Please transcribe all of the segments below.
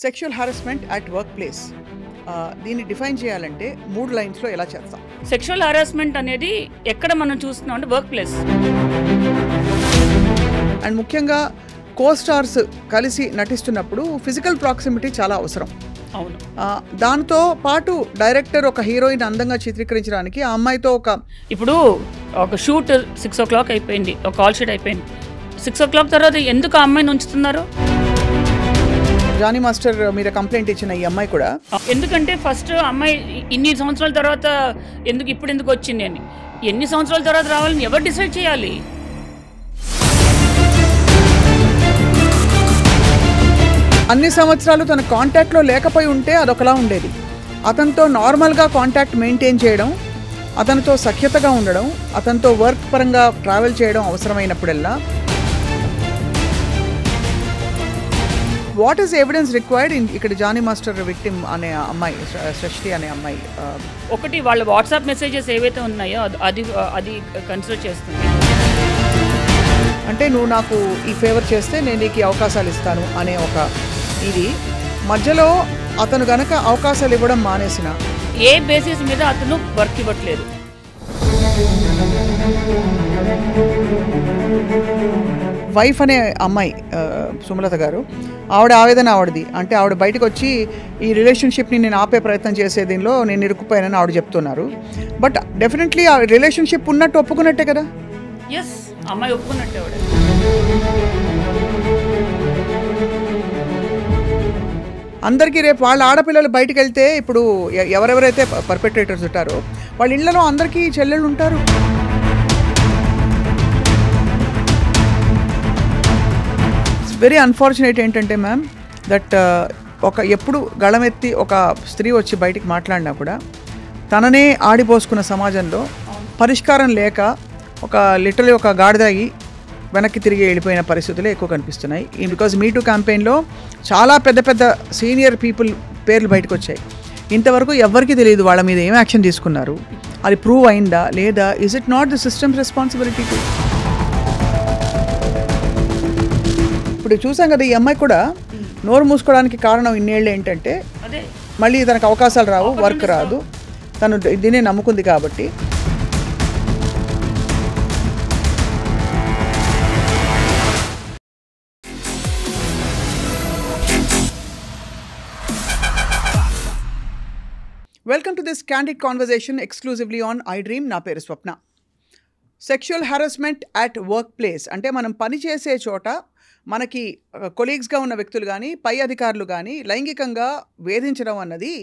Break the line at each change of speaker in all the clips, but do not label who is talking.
Sexual harassment at work place దీన్ని define చేయాలంటే 3 లైన్స్లో ఎలా చేస్తాం?
సెక్షువల్ హారాస్మెంట్ అనేది ఎక్కడ మనం చూస్తున్నాం అంటే వర్క్ ప్లేస్.
అండ్ ముఖ్యంగా కో-స్టార్స్ కలిసి నటిస్తున్నప్పుడు ఫిజికల్ ప్రాక్సిమిటీ చాలా అవసరం.
అవును.
దాంతో పాటు డైరెక్టర్ ఒక హీరోయిన్ అందంగా చిత్రీకరించడానికి ఆ అమ్మాయితో
ఇప్పుడు ఒక షూట్ 6 o'clock అయిపోయింది, ఒక కాల్ షీట్ అయిపోయింది. 6 o'clock తర్వాత ఎందుకు ఆ అమ్మాయిని ఉంచుతున్నారు?
జానీ మాస్టర్ మీరు కంప్లైంట్ ఇచ్చిన ఈ అమ్మాయి కూడా
ఎందుకంటే ఫస్ట్ అమ్మాయి ఇన్ని సంవత్సరాల తర్వాత ఎందుకు వచ్చింది అని, ఎన్ని సంవత్సరాల తర్వాత రావాలని ఎవరు డిసైడ్ చేయాలి?
అన్ని సంవత్సరాలు తన కాంటాక్ట్లో లేకపోయి ఉంటే అదొకలా ఉండేది. అతనితో నార్మల్గా కాంటాక్ట్ మెయింటైన్ చేయడం, అతనితో సఖ్యతగా ఉండడం, అతనితో వర్క్ పరంగా ట్రావెల్ చేయడం అవసరమైనప్పుడల్లా వాట్ ఈస్ ఎవిడెన్స్ రిక్వైర్డ్ ఇక్కడ జానీ మాస్టర్ విక్టిమ్ అనే అమ్మాయి, సృష్టి అనే అమ్మాయి
ఒకటి వాళ్ళ వాట్సాప్ మెసేజెస్ ఏవైతే ఉన్నాయో అది కన్సిడర్ చేస్తుంది.
అంటే నువ్వు నాకు ఈ ఫేవర్ చేస్తే నేను నీకు అవకాశాలు ఇస్తాను అనే ఒక ఇది మధ్యలో అతను గనక అవకాశాలు ఇవ్వడం మానేసిన
ఏ బేసిస్ మీద అతను వర్క్ ఇవ్వట్లేదు.
వైఫ్ అనే అమ్మాయి సుమలత గారు, ఆవిడ ఆవేదన ఆవిడది. అంటే ఆవిడ బయటకు వచ్చి ఈ రిలేషన్షిప్ని నేను ఆపే ప్రయత్నం చేసే దీనిలో నేను ఇరుక్కుపోయానని ఆవిడ చెప్తున్నారు. బట్ డెఫినెట్లీ ఆ రిలేషన్షిప్ ఉన్నట్టు ఒప్పుకున్నట్టే కదా?
ఎస్, అమ్మాయి ఒప్పుకున్నట్టే. ఆవిడ
అందరికీ రేపు వాళ్ళ ఆడపిల్లలు బయటకు వెళ్తే ఇప్పుడు ఎవరెవరైతే పర్పెట్రేటర్స్ ఉంటారో వాళ్ళ ఇళ్లలో అందరికీ చెల్లెళ్ళు ఉంటారు. ఇట్స్ వెరీ అన్ఫార్చునేట్ ఏంటంటే మ్యామ్ దట్ ఎప్పుడు గళమెత్తి ఒక స్త్రీ వచ్చి బయటికి మాట్లాడినా కూడా తననే ఆడిపోసుకున్న సమాజంలో పరిష్కారం లేక లిటరలీ ఒక గాడిదాగి వెనక్కి తిరిగి వెళ్ళిపోయిన పరిస్థితులే ఎక్కువ కనిపిస్తున్నాయి. బికాజ్ మీ టూ క్యాంపెయిన్లో చాలా పెద్ద పెద్ద సీనియర్ పీపుల్ పేర్లు బయటకు వచ్చాయి. ఇంతవరకు ఎవరికి తెలియదు వాళ్ళ మీద ఏం యాక్షన్ తీసుకున్నారు, అది ప్రూవ్ అయిందా లేదా? Is it not the systems responsibility to? ఇప్పుడు చూసాం కదా, ఈ అమ్మాయి కూడా నోరు మూసుకోవడానికి కారణం ఇన్నేళ్ళు ఏంటంటే మళ్ళీ తనకు అవకాశాలు రావు, వర్క్ రాదు, తను దీన్నే నమ్ముకుంది కాబట్టి. Welcome to this candid conversation exclusively on I dream. నా పేరు Swapna. Sexual harassment at work place అంటే మనం పనిచేసే చోట మనకి కొలీగ్స్గా ఉన్న వ్యక్తులు కానీ పై అధికారులు కానీ లైంగికంగా వేధించడం అన్నది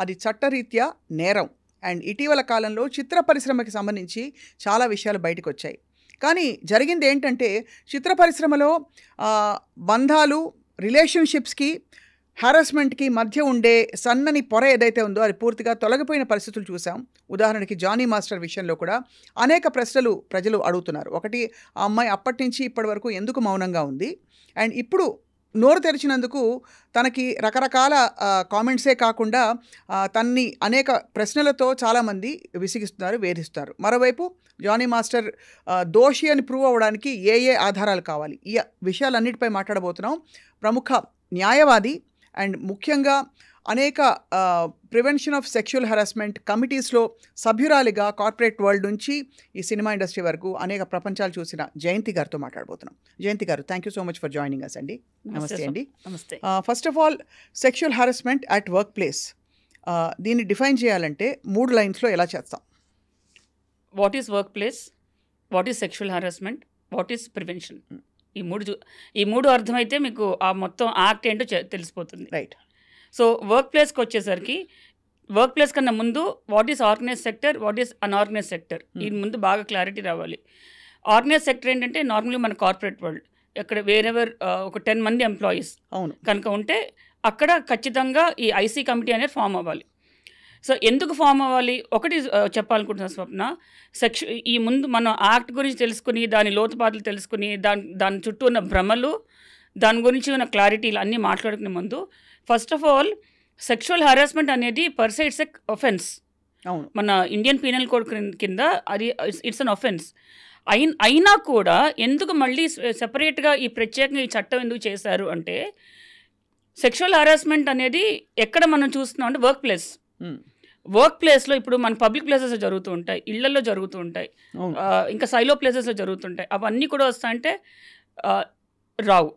అది చట్టరీత్యా నేరం. అండ్ ఇటీవల కాలంలో చిత్ర పరిశ్రమకి సంబంధించి చాలా విషయాలు బయటకు వచ్చాయి. కానీ జరిగింది ఏంటంటే చిత్ర పరిశ్రమలో బంధాలు, రిలేషన్షిప్స్కి, హారాస్మెంట్కి మధ్య ఉండే సన్నని పొర ఏదైతే ఉందో అది పూర్తిగా తొలగిపోయిన పరిస్థితులు చూసాం. ఉదాహరణకి జానీ మాస్టర్ విషయంలో కూడా అనేక ప్రశ్నలు ప్రజలు అడుగుతున్నారు. ఒకటి, ఆ అమ్మాయి అప్పటి నుంచి ఇప్పటి వరకు ఎందుకు మౌనంగా ఉంది? అండ్ ఇప్పుడు నోరు తెరిచినందుకు తనకి రకరకాల కామెంట్సే కాకుండా తన్ని అనేక ప్రశ్నలతో చాలామంది విసిగిస్తున్నారు, వేధిస్తున్నారు. మరోవైపు జానీ మాస్టర్ దోషి అని ప్రూవ్ అవ్వడానికి ఏ ఆధారాలు కావాలి? ఈ విషయాలన్నిటిపై మాట్లాడబోతున్నాం. ప్రముఖ న్యాయవాది అండ్ ముఖ్యంగా అనేక ప్రివెన్షన్ ఆఫ్ సెక్షువల్ హెరాస్మెంట్ కమిటీస్లో సభ్యురాలిగా కార్పొరేట్ వరల్డ్ నుంచి ఈ సినిమా ఇండస్ట్రీ వరకు అనేక ప్రపంచాలు చూసిన జయంతి గారితో మాట్లాడబోతున్నాం. జయంతి గారు, thank you so much for joining us అండి. నమస్తే అండి.
నమస్తే.
First of all, sexual harassment at work place దీన్ని డిఫైన్ చేయాలంటే 3 లైన్స్లో ఎలా చేస్తాం?
What is work place, what is sexual harassment, what is prevention. ఈ మూడు అర్థమైతే మీకు ఆ మొత్తం యాక్ట్ ఏంటో తెలిసిపోతుంది.
రైట్.
సో వర్క్ ప్లేస్కి వచ్చేసరికి వర్క్ ప్లేస్ కన్నా ముందు what is organise sector, what is unorganised sector, ఈ ముందు బాగా క్లారిటీ రావాలి. ఆర్గనైజ్ సెక్టర్ ఏంటంటే నార్మల్గా మన కార్పొరేట్ వరల్డ్, ఎక్కడ వేరెవర్ ఒక 10 మంది ఎంప్లాయీస్
అవును
కనుక ఉంటే అక్కడ ఖచ్చితంగా ఈ ఐసీ కమిటీ అనేది ఫామ్ అవ్వాలి. సో ఎందుకు ఫామ్ అవ్వాలి? ఒకటి చెప్పాలనుకుంటున్నాను స్వప్న, ఈ ముందు మనం యాక్ట్ గురించి తెలుసుకుని దాని లోతుపాట్లు తెలుసుకుని దాని చుట్టూ ఉన్న భ్రమలు, దాని గురించి ఉన్న క్లారిటీలు అన్నీ మాట్లాడుకునే ముందు first of all sexual harassment అనేది per se it's a offence.
అవును,
మన ఇండియన్ పీనల్ కోడ్ కింద అది ఇట్స్ అన్ ఒఫెన్స్. అయినా కూడా ఎందుకు మళ్ళీ సెపరేట్గా ఈ ప్రత్యేకంగా ఈ చట్టం ఎందుకు చేశారు అంటే సెక్షువల్ హరాస్మెంట్ అనేది ఎక్కడ మనం చూస్తున్నాం అంటే వర్క్ ప్లేస్లో ఇప్పుడు మన పబ్లిక్ ప్లేసెస్లో జరుగుతూ ఉంటాయి, ఇళ్లలో జరుగుతూ ఉంటాయి, ఇంకా సైలో ప్లేసెస్లో జరుగుతుంటాయి. అవన్నీ కూడా వస్తాయంటే రావు.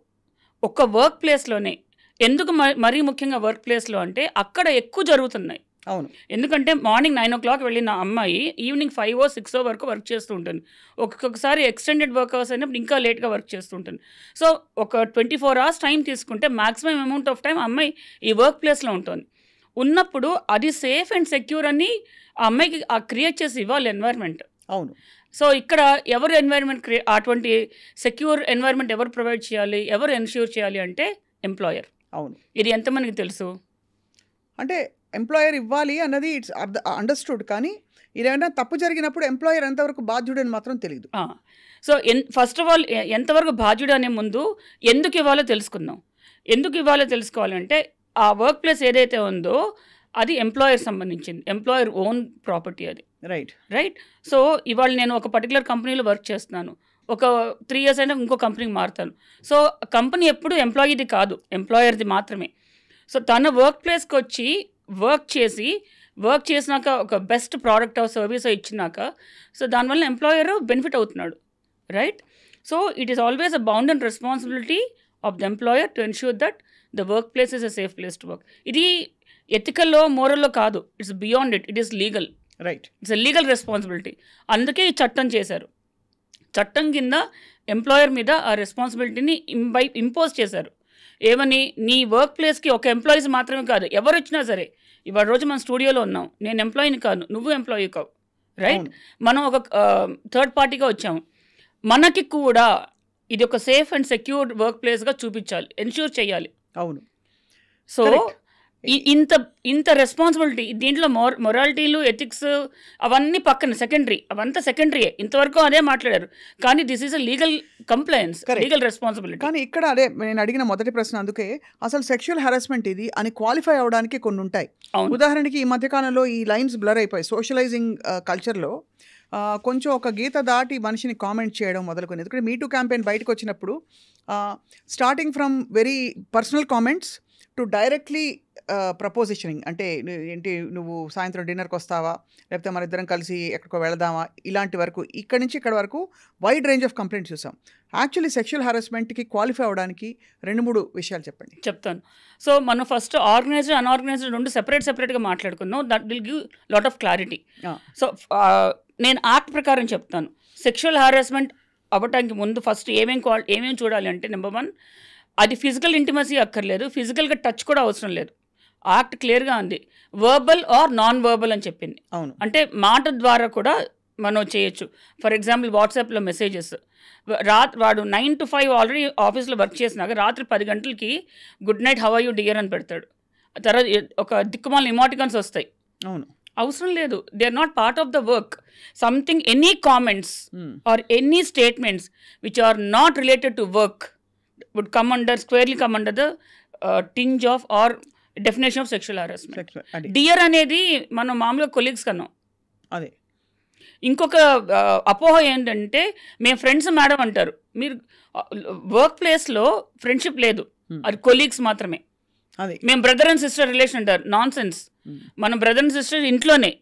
ఒక్క వర్క్ ప్లేస్లోనే. ఎందుకు మరీ ముఖ్యంగా వర్క్ ప్లేస్లో అంటే అక్కడ ఎక్కువ జరుగుతున్నాయి.
అవును.
ఎందుకంటే మార్నింగ్ 9 o'clock వెళ్ళిన అమ్మాయి ఈవినింగ్ 5 or 6 వరకు వర్క్ చేస్తూ ఉంటుంది. ఒక్కొక్కసారి ఎక్స్టెండెడ్ వర్క్ అవర్స్ అయినప్పుడు ఇంకా లేట్గా వర్క్ చేస్తూ ఉంటుంది. సో ఒక 24 hours టైం తీసుకుంటే మ్యాక్సిమం అమౌంట్ ఆఫ్ టైం అమ్మాయి ఈ వర్క్ ప్లేస్లో ఉంటుంది. ఉన్నప్పుడు అది సేఫ్ అండ్ సెక్యూర్ అని ఆ అమ్మాయికి క్రియేట్ చేసి ఇవ్వాలి ఎన్వైర్న్మెంట్.
అవును.
సో ఇక్కడ ఎవరు ఎన్వైర్న్మెంట్ అటువంటి సెక్యూర్ ఎన్వైర్న్మెంట్ ఎవరు ప్రొవైడ్ చేయాలి, ఎవరు ఎన్ష్యూర్ చేయాలి అంటే ఎంప్లాయర్.
అవును.
ఇది ఎంతమందికి తెలుసు?
అంటే ఎంప్లాయర్ ఇవ్వాలి అన్నది ఇట్స్ అండర్స్టూడ్, కానీ ఇదేమైనా తప్పు జరిగినప్పుడు ఎంప్లాయర్ ఎంతవరకు బాధ్యుడని మాత్రం తెలియదు.
సో ఫస్ట్ ఆఫ్ ఆల్ ఎంతవరకు బాధ్యుడు అనే ముందు ఎందుకు ఇవ్వాలో తెలుసుకుందాం. ఎందుకు ఇవ్వాలో తెలుసుకోవాలంటే ఆ వర్క్ ప్లేస్ ఏదైతే ఉందో అది ఎంప్లాయర్ సంబంధించింది, ఎంప్లాయర్ ఓన్ ప్రాపర్టీ అది. రైట్. సో ఇవాళ నేను ఒక పర్టికులర్ కంపెనీలో వర్క్ చేస్తున్నాను, ఒక 3 years అయినా ఇంకో కంపెనీకి మారుతాను. సో కంపెనీ ఎప్పుడు ఎంప్లాయీది కాదు, ఎంప్లాయర్ది మాత్రమే. సో తన వర్క్ ప్లేస్కి వచ్చి వర్క్ చేసినాక ఒక బెస్ట్ ప్రోడక్ట్ ఆఫ్ సర్వీస్ ఇచ్చినాక సో దానివల్ల ఎంప్లాయర్ బెనిఫిట్ అవుతున్నాడు. Right. So it is always a bound and responsibility of the employer to ensure that the work place is a safe place to work. ఇది ఎథికల్లో మోరల్లో కాదు, it's beyond it is legal.
Right.
It's a legal responsibility. అందుకే ఈ చట్టం చేశారు. చట్టం కింద employer మీద ఆ రెస్పాన్సిబిలిటీని ఇంపోజ్ చేశారు. ఏమని, నీ వర్క్ ప్లేస్కి ఒక ఎంప్లాయీస్ మాత్రమే కాదు, ఎవరు వచ్చినా సరే. ఇవాళ రోజు మన స్టూడియోలో ఉన్నాం, నేను ఎంప్లాయీని కాదు, నువ్వు ఎంప్లాయీ కావు. రైట్. మనం ఒక థర్డ్ పార్టీగా వచ్చాము, మనకి కూడా ఇది ఒక సేఫ్ అండ్ సెక్యూర్ వర్క్ ప్లేస్గా చూపించాలి, ఎన్ష్యూర్ చేయాలి.
అవును.
సో ఇంత రెస్పాన్సిబిలిటీ దీంట్లో మొరాలిటీలు, ఎథిక్స్ అవన్నీ పక్కన సెకండరీ, అవంతా సెకండరీయే. ఇంతవరకు అదే మాట్లాడారు, కానీ this is a legal compliance, legal responsibility.
కానీ ఇక్కడ అదే నేను అడిగిన మొదటి ప్రశ్న. అందుకే అసలు సెక్షువల్ హెరాస్మెంట్ ఇది అని క్వాలిఫై అవ్వడానికి కొన్ని ఉంటాయి. ఉదాహరణకి ఈ మధ్యకాలంలో ఈ లైన్స్ బ్లర్ అయిపోయి సోషలైజింగ్ కల్చర్లో కొంచెం ఒక గీత దాటి మనిషిని కామెంట్ చేయడం మొదలుకొని. ఎందుకంటే మీటూ క్యాంపెయిన్ బయటకు వచ్చినప్పుడు starting from very personal comments to directly propositioning, అంటే ఏంటి నువ్వు సాయంత్రం డిన్నర్కి వస్తావా, లేకపోతే మన ఇద్దరం కలిసి ఎక్కడికో వెళదామా, ఇలాంటి వరకు ఇక్కడి నుంచి ఇక్కడ వరకు వైడ్ రేంజ్ ఆఫ్ కంప్లైంట్స్ చూసాం. యాక్చువల్లీ సెక్షువల్ హెరాస్మెంట్కి క్వాలిఫై అవ్వడానికి 2-3 విషయాలు చెప్పండి.
చెప్తాను. సో మనం ఫస్ట్ ఆర్గనైజ్డ్ అన్ఆర్గనైజ్డ్ 2 సెపరేట్గా మాట్లాడుకుందాం. That will give lot of clarity. So నేను యాక్ట్ ప్రకారం చెప్తాను. సెక్షువల్ హెరాస్మెంట్ అవ్వటానికి ముందు ఫస్ట్ ఏమేమి చూడాలి అంటే, నెంబర్ 1, అది ఫిజికల్ ఇంటిమసీ అక్కర్లేదు, ఫిజికల్గా టచ్ కూడా అవసరం లేదు. యాక్ట్ క్లియర్గా ఉంది, వర్బల్ ఆర్ నాన్ వర్బల్ అని చెప్పింది.
అవును.
అంటే మాట ద్వారా కూడా మనం చేయొచ్చు. ఫర్ ఎగ్జాంపుల్ వాట్సాప్లో మెసేజెస్, వాడు 9 to 5 ఆల్రెడీ ఆఫీస్లో వర్క్ చేసినాక రాత్రి 10 గంటలకి good night, how are you dear అని పెడతాడు. తర్వాత ఒక దిక్కుమాల ఇమోటికాన్స్ వస్తాయి.
అవును.
అవసరం లేదు, they are not part of the work. Something, any comments or any statements which are not related to work would squarely come under the tinge of or definition of sexual harassment. Dear అనేది మనం మామూలుగా colleagues కన్నాం.
అదే.
ఇంకొక అపోహ ఏంటంటే మేము friends madam అంటారు. మీరు వర్క్ ప్లేస్లో ఫ్రెండ్షిప్ లేదు, అది కొలీగ్స్ మాత్రమే. మేము బ్రదర్ అండ్ సిస్టర్ రిలేషన్ అంటారు, నాన్ సెన్స్. మనం బ్రదర్ అండ్ సిస్టర్ ఇంట్లోనే,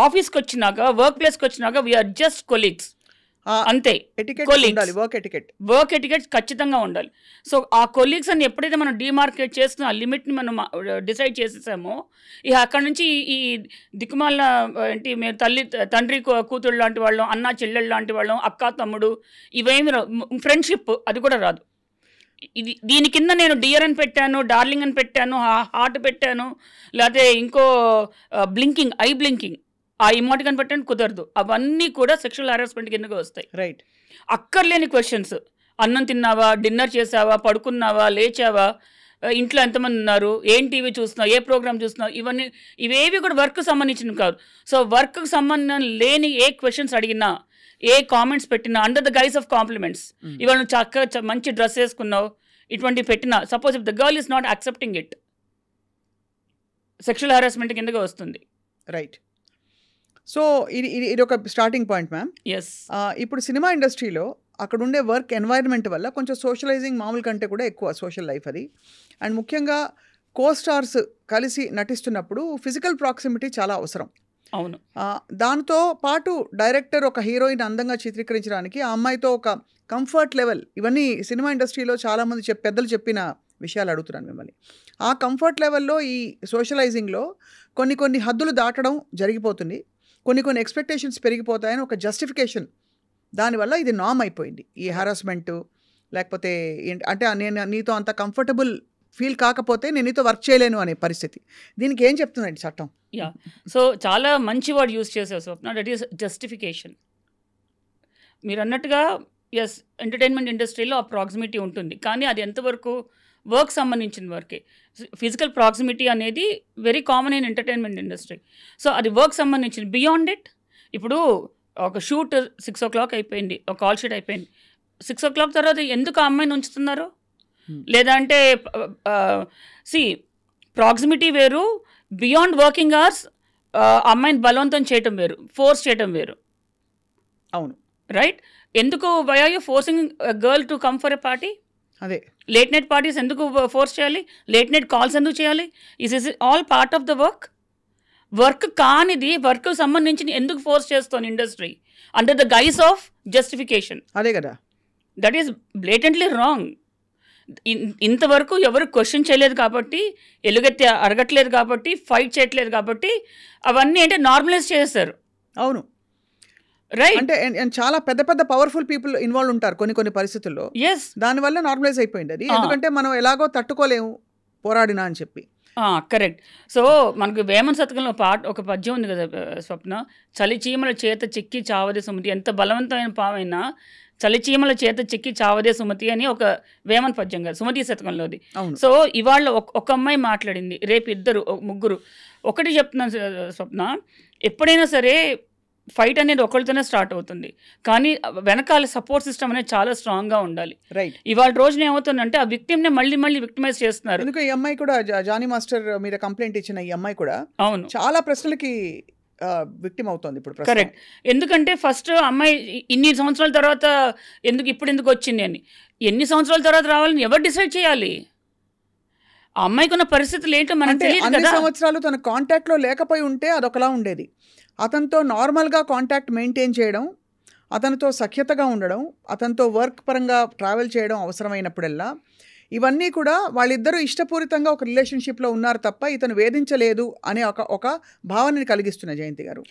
ఆఫీస్కి వచ్చినాక, వర్క్ ప్లేస్కి వచ్చినాక వీఆర్ జస్ట్ కొలీగ్స్ అంతే. వర్క్ ఎటికెట్ ఖచ్చితంగా ఉండాలి. సో ఆ కొలీగ్స్ అని ఎప్పుడైతే మనం డిమార్కేట్ చేస్తున్న ఆ లిమిట్ని మనం డిసైడ్ చేసేసామో, ఇక అక్కడ నుంచి ఈ దిక్కుమాల ఏంటి, మేము తండ్రి కూతురు లాంటి వాళ్ళం, అన్న చెల్లెళ్ళు లాంటి వాళ్ళం, అక్క తమ్ముడు, ఇవేమి ఫ్రెండ్షిప్ అది కూడా రాదు. దీని కింద నేను డియర్ అని పెట్టాను, డార్లింగ్ అని పెట్టాను, హార్ట్ పెట్టాను, లేకపోతే ఇంకో బ్లింకింగ్, ఐ బ్లింకింగ్, ఆ ఇమోటికాన్ పెట్టండి, కుదరదు. అవన్నీ కూడా సెక్షువల్ హెరాస్మెంట్ కిందకి వస్తాయి.
రైట్.
అక్కర్లేని క్వశ్చన్స్, అన్నం తిన్నావా, డిన్నర్ చేసావా, పడుకున్నావా, లేచావా, ఇంట్లో ఎంతమంది ఉన్నారు, ఏం టీవీ చూస్తున్నావు, ఏ ప్రోగ్రామ్ చూస్తున్నావు, ఇవేవి కూడా వర్క్కి సంబంధించినవి కాదు. సో వర్క్కి సంబంధం లేని ఏ క్వశ్చన్స్ అడిగినా, ఏ కామెంట్స్ పెట్టినా, under the guise of compliments, ఇవాళ నువ్వు చక్కగా మంచి డ్రెస్ వేసుకున్నావు, ఇటువంటివి పెట్టినా, suppose if the girl is not accepting it, sexual harassment కిందగా వస్తుంది.
రైట్. సో ఇది ఒక స్టార్టింగ్ పాయింట్ మ్యామ్.
ఎస్.
ఇప్పుడు సినిమా ఇండస్ట్రీలో అక్కడ ఉండే వర్క్ ఎన్వైర్న్మెంట్ వల్ల కొంచెం సోషలైజింగ్ మామూలు కంటే కూడా ఎక్కువ సోషల్ లైఫ్ అది. అండ్ ముఖ్యంగా కో-స్టార్స్ కలిసి నటిస్తున్నప్పుడు ఫిజికల్ ప్రాక్సిమిటీ చాలా అవసరం.
అవును.
దాంతో పాటు డైరెక్టర్ ఒక హీరోయిన్ అందంగా చిత్రీకరించడానికి ఆ అమ్మాయితో ఒక కంఫర్ట్ లెవెల్, ఇవన్నీ సినిమా ఇండస్ట్రీలో చాలామంది పెద్దలు చెప్పిన విషయాలు అడుగుతున్నాను మిమ్మల్ని. ఆ కంఫర్ట్ లెవెల్లో ఈ సోషలైజింగ్లో కొన్ని హద్దులు దాటడం జరిగిపోతుంది, కొన్ని ఎక్స్పెక్టేషన్స్ పెరిగిపోతాయని ఒక జస్టిఫికేషన్, దానివల్ల ఇది నామ్ అయిపోయింది ఈ హారాస్మెంటు. లేకపోతే అంటే నేను నీతో అంత కంఫర్టబుల్ ఫీల్ కాకపోతే నేను నీతో వర్క్ చేయలేను అనే పరిస్థితి. దీనికి ఏం చెప్తుందండి చట్టం?
యా, సో చాలా మంచి వర్డ్ యూజ్ చేశారు స్వప్న, దట్ ఈస్ జస్టిఫికేషన్. మీరు అన్నట్టుగా ఎస్, ఎంటర్టైన్మెంట్ ఇండస్ట్రీలో ఆ ప్రాక్సిమిటీ ఉంటుంది, కానీ అది ఎంతవరకు వర్క్ సంబంధించిన వర్కే. ఫిజికల్ ప్రాక్సిమిటీ అనేది very common in entertainment industry. So అది వర్క్ సంబంధించింది. బియాండ్ ఇట్, ఇప్పుడు ఒక షూట్ 6 o'clock అయిపోయింది, ఒక కాల్ షీట్ అయిపోయింది, 6 o'clock తర్వాత ఎందుకు ఆ అమ్మాయిని ఉంచుతున్నారు? లేదంటే ప్రాక్సిమిటీ వేరు, బియాండ్ వర్కింగ్ అవర్స్ అమ్మాయిని బలవంతం చేయటం వేరు, ఫోర్స్ చేయటం వేరు.
అవును,
రైట్. ఎందుకు why are you forcing girl to come for a party?
అదే
లేట్ నైట్ పార్టీస్ ఎందుకు ఫోర్స్ చేయాలి? లేట్ నైట్ కాల్స్ ఎందుకు చేయాలి? Is all part of the work. Work కానిది వర్క్ సంబంధించి ఎందుకు ఫోర్స్ చేస్తోంది industry under the guise of justification?
అదే కదా,
దట్ ఈస్ బ్లేటెంట్లీ రాంగ్. ఇంతవరకు ఎవరు క్వశ్చన్ చేయలేదు కాబట్టి, ఎలుగెత్తి అడగట్లేదు కాబట్టి, ఫైట్ చేయట్లేదు కాబట్టి అవన్నీ అంటే నార్మలైజ్ చేస్తారు.
అవును,
రైట్.
అంటే చాలా పెద్ద పవర్ఫుల్ పీపుల్ ఇన్వాల్వ్ ఉంటారు కొన్ని పరిస్థితుల్లో.
ఎస్,
దానివల్ల నార్మలైజ్ అయిపోయింది అది. ఎందుకంటే మనం ఎలాగో తట్టుకోలేము పోరాడినా అని చెప్పి.
కరెక్ట్. సో మనకు వేమన శతకంలో ఒక పద్యం ఉంది కదా స్వప్న, చలిచీమల చేత చిక్కి చావదే సుమతి, ఎంత బలవంతమైన పావైనా చలిచీమల చేత చిక్కి చావదే సుమతి అని ఒక వేమన పద్యం కదా, సుమతి శతకంలోది. సో ఇవాళ ఒక అమ్మాయి మాట్లాడింది, రేపు ఇద్దరు ముగ్గురు. ఒకటి చెప్తున్నాను స్వప్న, ఎప్పుడైనా సరే ఫైట్ అనేది ఒకరితోనే స్టార్ట్ అవుతుంది, కానీ వెనకాల సపోర్ట్ సిస్టమ్ అనేది చాలా స్ట్రాంగ్గా ఉండాలి.
రైట్.
ఇవాళ రోజున ఏమవుతుందంటే ఆ విక్టిమ్ని మళ్ళీ విక్టిమైజ్ చేస్తున్నారు.
ఎందుకు ఈ అమ్మాయి కూడా జానీ మాస్టర్ మీద కంప్లైంట్ ఇచ్చిన ఈ అమ్మాయి కూడా
అవును
చాలా ప్రశ్నలకి విక్టిమ్ అవుతుంది ఇప్పుడు.
కరెక్ట్. ఎందుకంటే ఫస్ట్ అమ్మాయి ఇన్ని సంవత్సరాల తర్వాత ఎందుకు వచ్చింది అని, ఎన్ని సంవత్సరాల తర్వాత రావాలని ఎవరు డిసైడ్ చేయాలి? ఆ అమ్మాయికి ఉన్న పరిస్థితులు ఏంటో మనకు తెలియదు కదా.
అన్ని సంవత్సరాలు తన కాంటాక్ట్లో లేకపోయి ఉంటే అదొకలా ఉండేది. అతనితో నార్మల్గా కాంటాక్ట్ మెయింటైన్ చేయడం, అతనితో సఖ్యతగా ఉండడం, అతనితో వర్క్ పరంగా ట్రావెల్ చేయడం అవసరమైనప్పుడల్లా, ఇవన్నీ కూడా వాళ్ళిద్దరూ ఇష్టపూరితంగా ఒక రిలేషన్షిప్లో ఉన్నారు తప్ప ఇతను వేధించలేదు అనే ఒక భావనని కలిగిస్తున్న జయంతి గారు.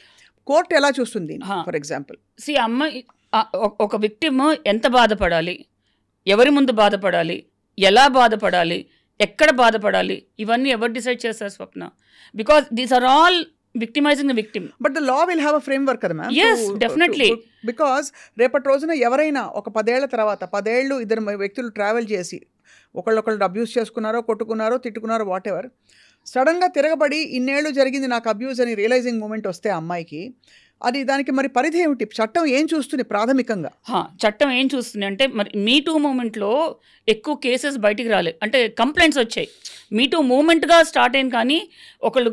కోర్టు ఎలా చూస్తుంది ఫర్ ఎగ్జాంపుల్?
అమ్మాయి ఒక విక్టిమ్ ఎంత బాధపడాలి, ఎవరి ముందు బాధపడాలి, ఎలా బాధపడాలి, ఎక్కడ బాధపడాలి, ఇవన్నీ ఎవరు డిసైడ్ చేస్తారు Swapna? Because these are all victimizing the victim.
But the law will have a framework కదా మ్యామ్.
Yes, definitely.
Because రేపటి రోజున ఎవరైనా ఒక 10 ఏళ్ల తర్వాత 10 ఏళ్ళు ఇద్దరు వ్యక్తులు ట్రావెల్ చేసి ఒకళ్ళొకళ్ళు అబ్యూస్ చేసుకున్నారో, కొట్టుకున్నారో, తిట్టుకున్నారో, వాట్ ఎవర్, సడన్గా తిరగబడి ఇన్నేళ్ళు జరిగింది నాకు అబ్యూస్ అని రియలైజింగ్ మూమెంట్ వస్తే అమ్మాయికి, అది దానికి మరి పరిధి ఏమిటి? చట్టం ఏం చూస్తుంది ప్రాథమికంగా?
చట్టం ఏం చూస్తుంది అంటే, మరి మీటూ మూమెంట్లో ఎక్కువ కేసెస్ బయటికి రాలేదు, అంటే కంప్లైంట్స్ వచ్చాయి. మీటూ మూమెంట్గా స్టార్ట్ అయింది, కానీ ఒకళ్ళు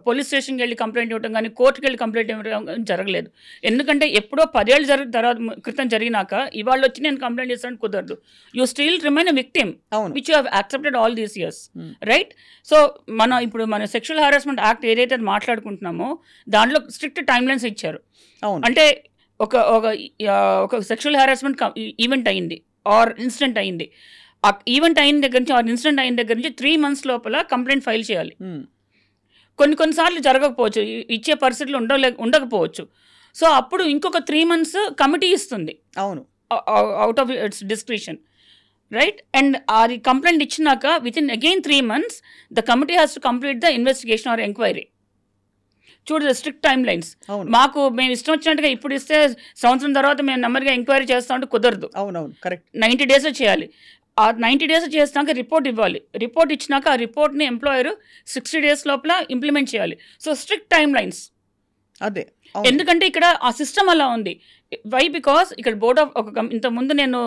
పోలీస్ స్టేషన్కి వెళ్ళి కంప్లైంట్ ఇవ్వడం కానీ, కోర్టుకి వెళ్ళి కంప్లైంట్ ఇవ్వడం జరగలేదు. ఎందుకంటే ఎప్పుడో 10 ఏళ్ళు క్రితం జరిగినాక ఇవాళ వచ్చి నేను కంప్లైంట్ చేస్తాను కుదరదు. You still remain a victim which you have accepted all these years, right? So ఇప్పుడు మన సెక్షువల్ హారాస్మెంట్ యాక్ట్ ఏదైతే మాట్లాడుకుంటున్నామో దాంట్లో స్ట్రిక్ట్ టైమ్ లైన్స్ ఇచ్చారు. అంటే ఒక సెక్షువల్ హారాస్మెంట్ ఈవెంట్ అయింది ఆర్ ఇన్సిడెంట్ అయింది, ఆ ఈవెంట్ అయిన దగ్గర నుంచి ఆర్ ఇన్సిడెంట్ అయిన దగ్గర నుంచి 3 months లోపల కంప్లైంట్ ఫైల్ చేయాలి. కొన్నిసార్లు జరగకపోవచ్చు, ఇచ్చే పరిస్థితులు ఉండకపోవచ్చు. సో అప్పుడు ఇంకొక 3 months కమిటీ ఇస్తుంది, అవును, out of it's discretion, right? And అది కంప్లైంట్ ఇచ్చినాక with in again 3 months the committee has to complete the investigation or enquiry. చూడు, స్ట్రిక్ట్ టైమ్ లైన్స్. మేము ఇష్టం వచ్చినట్టుగా ఇప్పుడు ఇస్తే సంవత్సరం తర్వాత మేము నెమ్మదిగా ఎంక్వైరీ చేస్తాం అంటే కుదరదు.
అవునవును, కరెక్ట్.
90 days చేయాలి. ఆ 90 days చేసినాక రిపోర్ట్ ఇవ్వాలి. రిపోర్ట్ ఇచ్చినాక ఆ రిపోర్ట్ని ఎంప్లాయర్ 60 days లోపల ఇంప్లిమెంట్ చేయాలి. So strict time lines.
అదే,
ఎందుకంటే ఇక్కడ ఆ సిస్టమ్ అలా ఉంది. వై? బికాస్ ఇక్కడ బోర్డ్ ఆఫ్ ఇంతకుముందు నేను